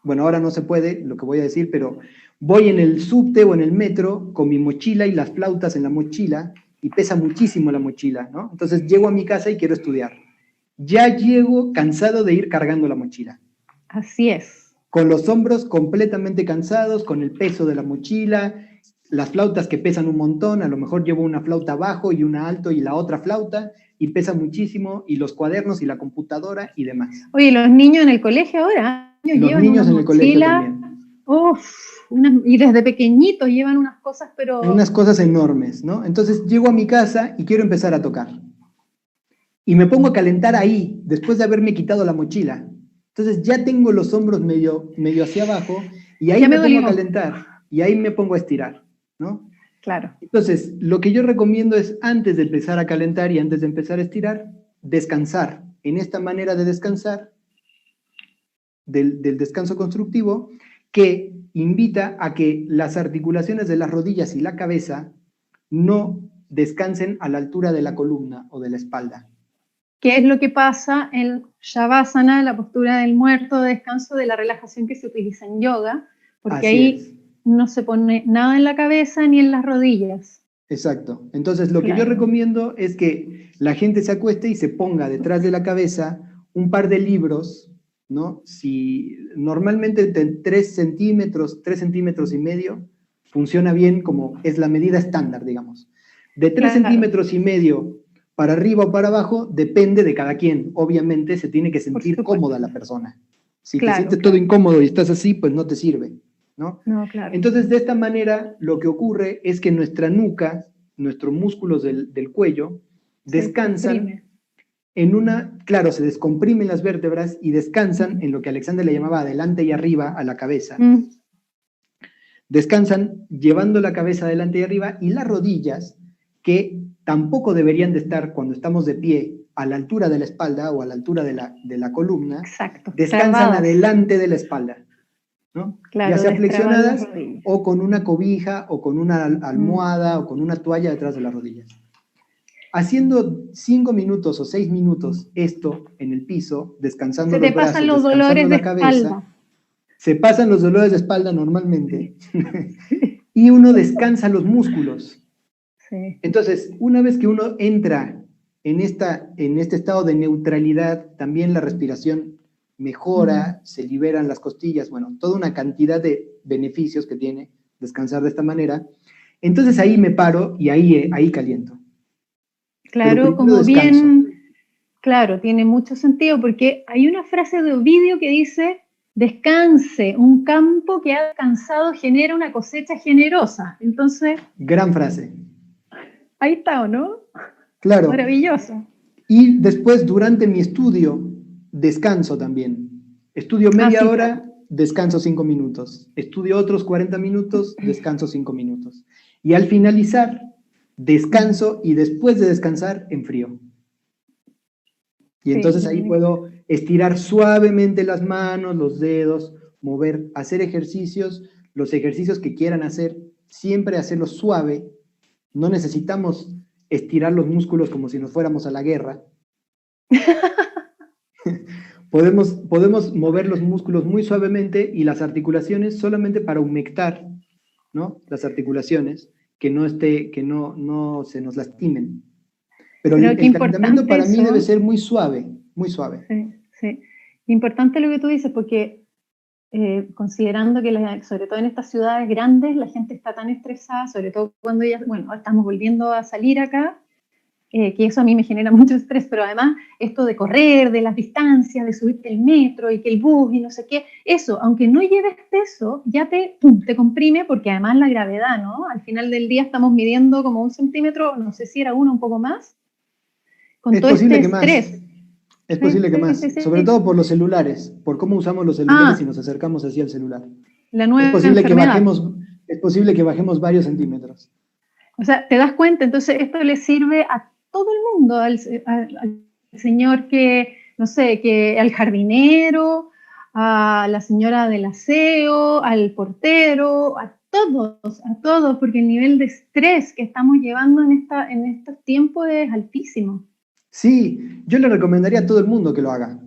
no se puede, lo que voy a decir, pero voy en el subte o en el metro con mi mochila y las flautas en la mochila, y pesa muchísimo la mochila, ¿no? Entonces llego a mi casa y quiero estudiar. Ya llego cansado de ir cargando la mochila.
Así es.
con los hombros completamente cansados, con el peso de la mochila, las flautas que pesan un montón, a lo mejor llevo una flauta abajo y una alto y la otra flauta, y pesa muchísimo, y los cuadernos y la computadora y demás.
Oye, los niños en el colegio ahora
Los niños en el colegio también.
Y desde pequeñitos llevan unas cosas, pero...
Unas cosas enormes, ¿no? Entonces llego a mi casa y quiero empezar a tocar. Y me pongo a calentar ahí, después de haberme quitado la mochila. Entonces ya tengo los hombros medio hacia abajo, y ahí me pongo a calentar, y ahí me pongo a estirar, ¿no?
Claro.
Entonces, lo que yo recomiendo es, antes de empezar a calentar y antes de empezar a estirar, descansar. En esta manera de descansar, del descanso constructivo, que invita a que las articulaciones de las rodillas y la cabeza no descansen a la altura de la columna o de la espalda.
¿Qué es lo que pasa en Shavasana, la postura del muerto, de descanso, de la relajación que se utiliza en yoga? Porque ahí no se pone nada en la cabeza ni en las rodillas.
Exacto. Entonces, lo que yo recomiendo es que la gente se acueste y se ponga detrás de la cabeza un par de libros, ¿no? Si normalmente 3 centímetros y medio, funciona bien como es la medida estándar, digamos. De 3 centímetros y medio para arriba o para abajo, depende de cada quien. Obviamente se tiene que sentir cómoda la persona. Si te sientes todo incómodo y estás así, pues no te sirve, ¿no?
No, claro.
Entonces, de esta manera, lo que ocurre es que nuestra nuca, nuestros músculos del cuello, descansan en claro, se descomprimen las vértebras y descansan en lo que Alexander le llamaba adelante y arriba a la cabeza. Descansan llevando la cabeza adelante y arriba, y las rodillas, que tampoco deberían de estar cuando estamos de pie a la altura de la espalda o a la altura de la columna, descansan adelante de la espalda, ¿no?
Claro,
ya sea flexionadas o con una cobija o con una almohada o con una toalla detrás de las rodillas. Haciendo 5 minutos o 6 minutos esto en el piso, descansando los brazos,
pasan los dolores de espalda.
Se pasan los dolores de espalda normalmente y uno descansa los músculos. Sí. Entonces, una vez que uno entra en este estado de neutralidad, también la respiración mejora, se liberan las costillas, bueno, toda una cantidad de beneficios que tiene descansar de esta manera. Entonces ahí me paro y ahí caliento.
Claro, como bien, claro, tiene mucho sentido, porque hay una frase de Ovidio que dice: descanse, un campo que ha descansado genera una cosecha generosa. Entonces...
Gran frase.
Ahí está, ¿o no?
Claro.
Maravilloso.
Y después, durante mi estudio, descanso también. Estudio media hora, descanso 5 minutos. Estudio otros 40 minutos, descanso 5 minutos. Y al finalizar, descanso, y después de descansar, enfrío. Y entonces ahí puedo estirar suavemente las manos, los dedos, mover, hacer ejercicios, los ejercicios que quieran hacer, siempre hacerlos suave. No necesitamos estirar los músculos como si nos fuéramos a la guerra. Podemos mover los músculos muy suavemente y las articulaciones solamente para humectar, ¿no? Las articulaciones, que no se nos lastimen. Pero el calentamiento para mí debe ser muy suave, muy suave.
Sí, sí. Importante lo que tú dices, porque considerando que sobre todo en estas ciudades grandes la gente está tan estresada, sobre todo cuando ya, bueno, estamos volviendo a salir acá, que eso a mí me genera mucho estrés, pero además esto de correr, de las distancias, de subirte el metro y que el bus y no sé qué, eso, aunque no lleves peso, ya te comprime, porque además la gravedad, ¿no? Al final del día estamos midiendo como 1 centímetro, no sé si era 1, un poco más, con todo este estrés.
Es posible que más, sobre todo por los celulares, por cómo usamos los celulares y nos acercamos así al celular.
La nueva
es posible que bajemos varios centímetros.
O sea, te das cuenta, entonces esto le sirve a todo el mundo, al señor que, no sé, al jardinero, a la señora del aseo, al portero, a todos, porque el nivel de estrés que estamos llevando en estos tiempos es altísimo.
Sí, yo le recomendaría a todo el mundo que lo haga.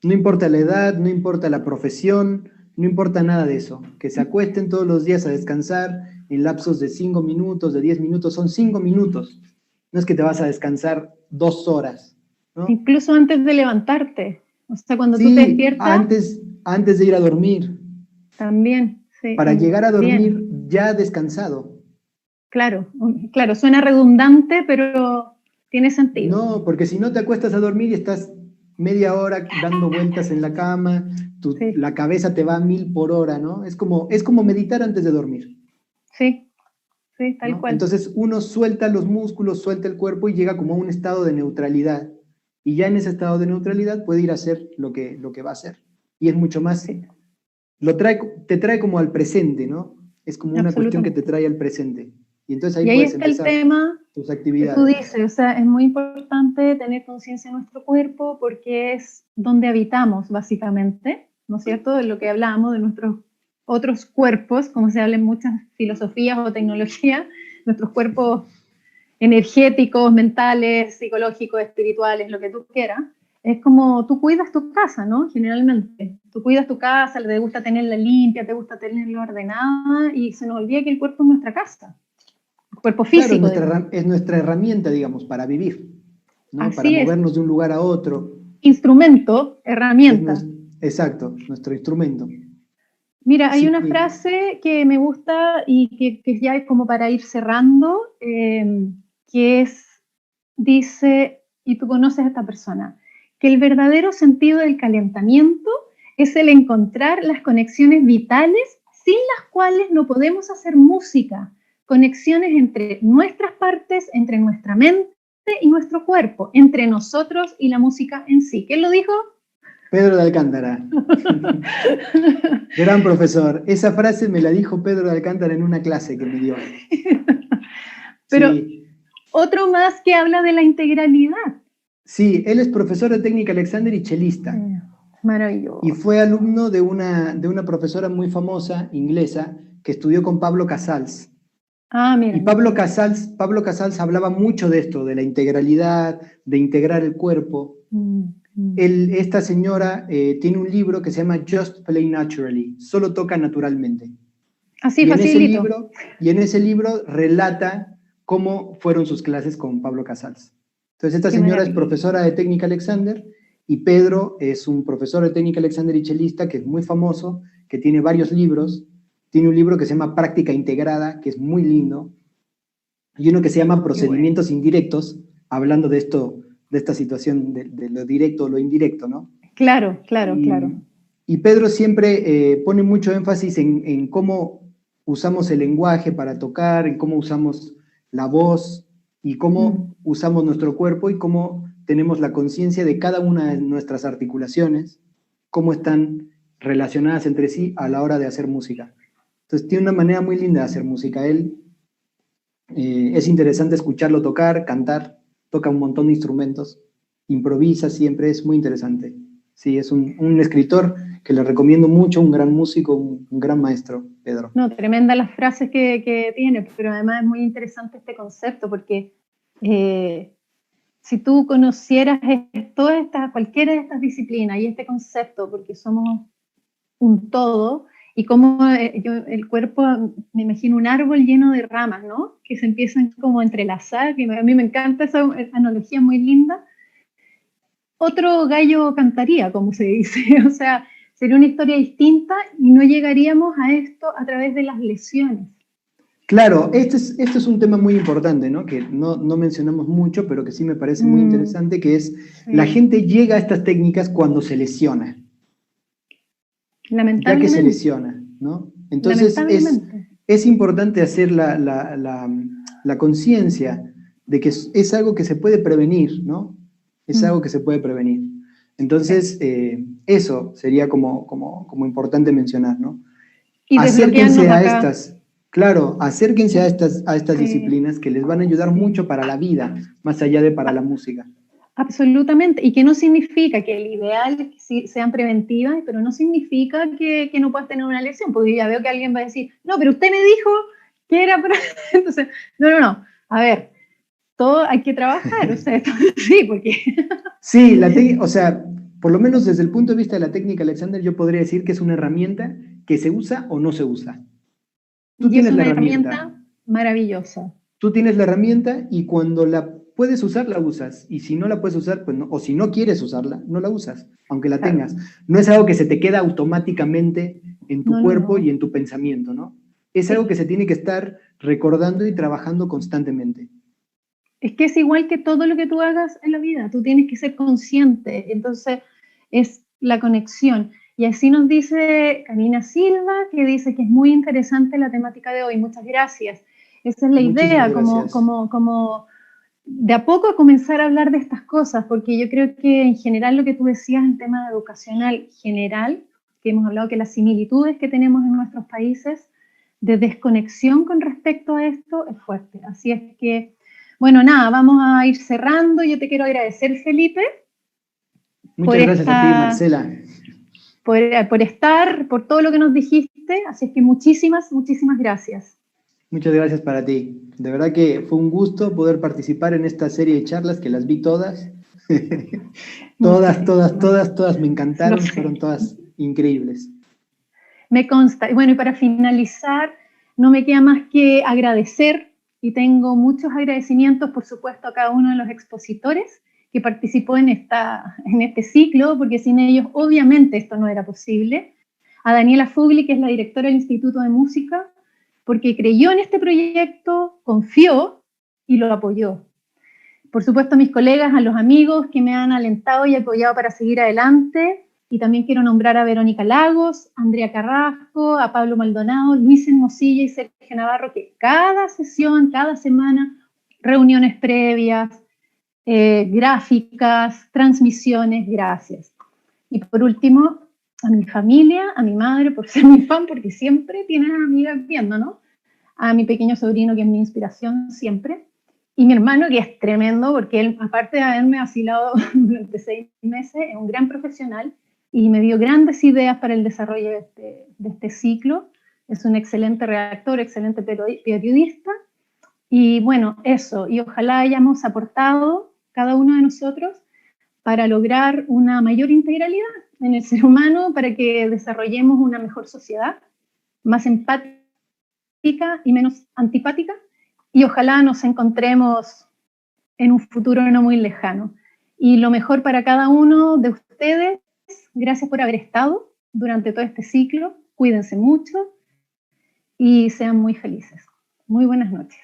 No importa la edad, no importa la profesión, no importa nada de eso. Que se acuesten todos los días a descansar en lapsos de 5 minutos, de 10 minutos. Son 5 minutos. No es que te vas a descansar 2 horas, ¿no?
Incluso antes de levantarte. O sea, cuando tú te despiertas.
Antes de ir a dormir.
También, sí.
para llegar a dormir
Bien.
ya descansado.
Claro, claro, suena redundante, pero tiene sentido.
No, porque si no te acuestas a dormir y estás media hora dando vueltas en la cama,
Sí,
la cabeza te va a 1000 por hora, ¿no? Es como meditar antes de dormir,
sí, sí, tal
¿no?
cual.
Entonces uno suelta los músculos, suelta el cuerpo y llega como a un estado de neutralidad. Y ya en ese estado de neutralidad puede ir a hacer lo que va a hacer. Y es mucho más,
Sí,
te trae como al presente, ¿no? Es como una cuestión que te
absolutamente.
trae al presente. Y entonces ahí
Y ahí
puedes
está el
empezar
tema
tus
que tú
actividades.
dices, o sea, es muy importante tener conciencia de nuestro cuerpo porque es donde habitamos, básicamente, ¿no es cierto? De lo que hablamos, de nuestros otros cuerpos, como se habla en muchas filosofías o tecnologías, nuestros cuerpos energéticos, mentales, psicológicos, espirituales, lo que tú quieras. Es como tú cuidas tu casa, ¿no? Generalmente. Tú cuidas tu casa, te gusta tenerla limpia, te gusta tenerla ordenada y se nos olvida que el cuerpo es nuestra casa. El cuerpo
Claro,
físico, digamos.
es nuestra herramienta, digamos, para vivir, ¿no? Para
Así es.
movernos de un lugar a otro.
Instrumento,
Es
herramienta.
exacto, nuestro instrumento.
Mira, hay
Sí,
una frase que me gusta y que ya es como para ir cerrando, que es, dice, y tú conoces a esta persona, que el verdadero sentido del calentamiento es el encontrar las conexiones vitales sin las cuales no podemos hacer música, conexiones entre nuestras partes, entre nuestra mente y nuestro cuerpo, entre nosotros y la música en sí. ¿Quién lo dijo?
Pedro de Alcántara. Gran profesor. Esa frase me la dijo Pedro de Alcántara en una clase que me dio.
Pero
Sí,
otro más que habla de la integralidad.
sí, él es profesor de técnica Alexander y chelista. Y
Maravilloso.
fue alumno de una profesora muy famosa, inglesa, que estudió con Pablo Casals.
Ah, mira,
Y
no sabía.
Pablo Casals hablaba mucho de esto, de la integralidad, de integrar el cuerpo. Esta señora tiene un libro que se llama Just Play Naturally, solo toca naturalmente.
Así, facilito.
Y en ese libro relata cómo fueron sus clases con Pablo Casals. Entonces, esta
Qué
señora es
maravilla.
profesora de técnica Alexander y Pedro es un profesor de técnica Alexander y chelista que es muy famoso, que tiene varios libros. Tiene un libro que se llama Práctica Integrada, que es muy lindo, y uno que se llama
Qué bueno.
Procedimientos Indirectos, hablando de esto, de esta situación de lo directo o lo indirecto, ¿no?
Claro, claro, claro.
Y Pedro siempre pone mucho énfasis en cómo usamos el lenguaje para tocar, en cómo usamos la voz y cómo usamos nuestro cuerpo y cómo tenemos la conciencia de cada una de nuestras articulaciones, cómo están relacionadas entre sí a la hora de hacer música. Entonces tiene una manera muy linda de hacer música. Él es interesante escucharlo tocar, cantar, toca un montón de instrumentos, improvisa siempre, es muy interesante. Sí, es un escritor que le recomiendo mucho, un gran músico, un gran maestro, Pedro.
No, tremenda las frases que tiene, pero además es muy interesante este concepto porque si tú conocieras cualquiera de estas disciplinas y este concepto, porque somos un todo, y como el cuerpo, me imagino un árbol lleno de ramas, ¿no? Que se empiezan como a entrelazar, que a mí me encanta esa analogía muy linda. Otro gallo cantaría, como se dice, o sea, sería una historia distinta y no llegaríamos a esto a través de las lesiones.
Claro, este es un tema muy importante, ¿no? Que no mencionamos mucho, pero que sí me parece muy interesante, que es la
Sí.
gente llega a estas técnicas cuando se lesiona, ya que se
Lamentablemente,
lesiona, ¿no? Entonces
lamentablemente.
es importante hacer la conciencia de que es algo que se puede prevenir, ¿no? Es algo que se puede prevenir.
Sí.
Entonces, eso sería como importante mencionar, ¿no?
Y desbloquearnos
Acérquense a
acá.
estas, claro, acérquense a estas
Sí,
disciplinas que les van a ayudar
sí.
mucho para la vida, más allá de para la música.
Absolutamente. Y que no significa que el ideal es que sean preventivas, pero no significa que no puedas tener una lesión. Porque ya veo que alguien va a decir, no, pero usted me dijo que era para... Entonces, no. A ver, todo hay que trabajar. O sea, sí, porque...
Sí, o sea, por lo menos desde el punto de vista de la técnica, Alexander, yo podría decir que es una herramienta que se usa o no se usa. Tú
Y es
tienes la
una
herramienta,
herramienta maravillosa.
tú tienes la herramienta y cuando la puedes usar, la usas. Y si no la puedes usar, pues no, o si no quieres usarla, no la usas, aunque la
Claro.
tengas. No es algo que se te queda automáticamente en tu cuerpo y en tu pensamiento, ¿no? Es algo que se tiene que estar recordando y trabajando constantemente.
Es que es igual que todo lo que tú hagas en la vida, tú tienes que ser consciente, entonces es la conexión. Y así nos dice Karina Silva, que dice que es muy interesante la temática de hoy. Muchas gracias. Esa es la idea, como de a poco comenzar a hablar de estas cosas, porque yo creo que en general lo que tú decías en tema educacional general, que hemos hablado que las similitudes que tenemos en nuestros países de desconexión con respecto a esto es fuerte. Así es que, bueno, nada, vamos a ir cerrando. Yo te quiero agradecer, Felipe.
Muchas gracias a ti, Marcela.
Por estar, por todo lo que nos dijiste, así es que muchísimas, muchísimas gracias.
Muchas gracias para ti. De verdad que fue un gusto poder participar en esta serie de charlas, que las vi todas. todas me encantaron, fueron todas increíbles.
Me consta. Bueno, y para finalizar, no me queda más que agradecer, y tengo muchos agradecimientos, por supuesto, a cada uno de los expositores que participó en este ciclo, porque sin ellos obviamente esto no era posible. A Daniela Fugli, que es la directora del Instituto de Música, porque creyó en este proyecto, confió y lo apoyó. Por supuesto a mis colegas, a los amigos que me han alentado y apoyado para seguir adelante, y también quiero nombrar a Verónica Lagos, a Andrea Carrasco, a Pablo Maldonado, Luis Hermosilla y Sergio Navarro, que cada sesión, cada semana, reuniones previas, gráficas, transmisiones, gracias. Y por último, a mi familia, a mi madre por ser mi fan, porque siempre tiene amigas viendo, ¿no? A mi pequeño sobrino, que es mi inspiración siempre, y mi hermano, que es tremendo, porque él, aparte de haberme vacilado durante 6 meses, es un gran profesional y me dio grandes ideas para el desarrollo de este ciclo. Es un excelente redactor, excelente periodista. Y bueno, eso, y ojalá hayamos aportado cada uno de nosotros para lograr una mayor integralidad en el ser humano, para que desarrollemos una mejor sociedad, más empática y menos antipática, y ojalá nos encontremos en un futuro no muy lejano. Y lo mejor para cada uno de ustedes, gracias por haber estado durante todo este ciclo, cuídense mucho y sean muy felices. Muy buenas noches.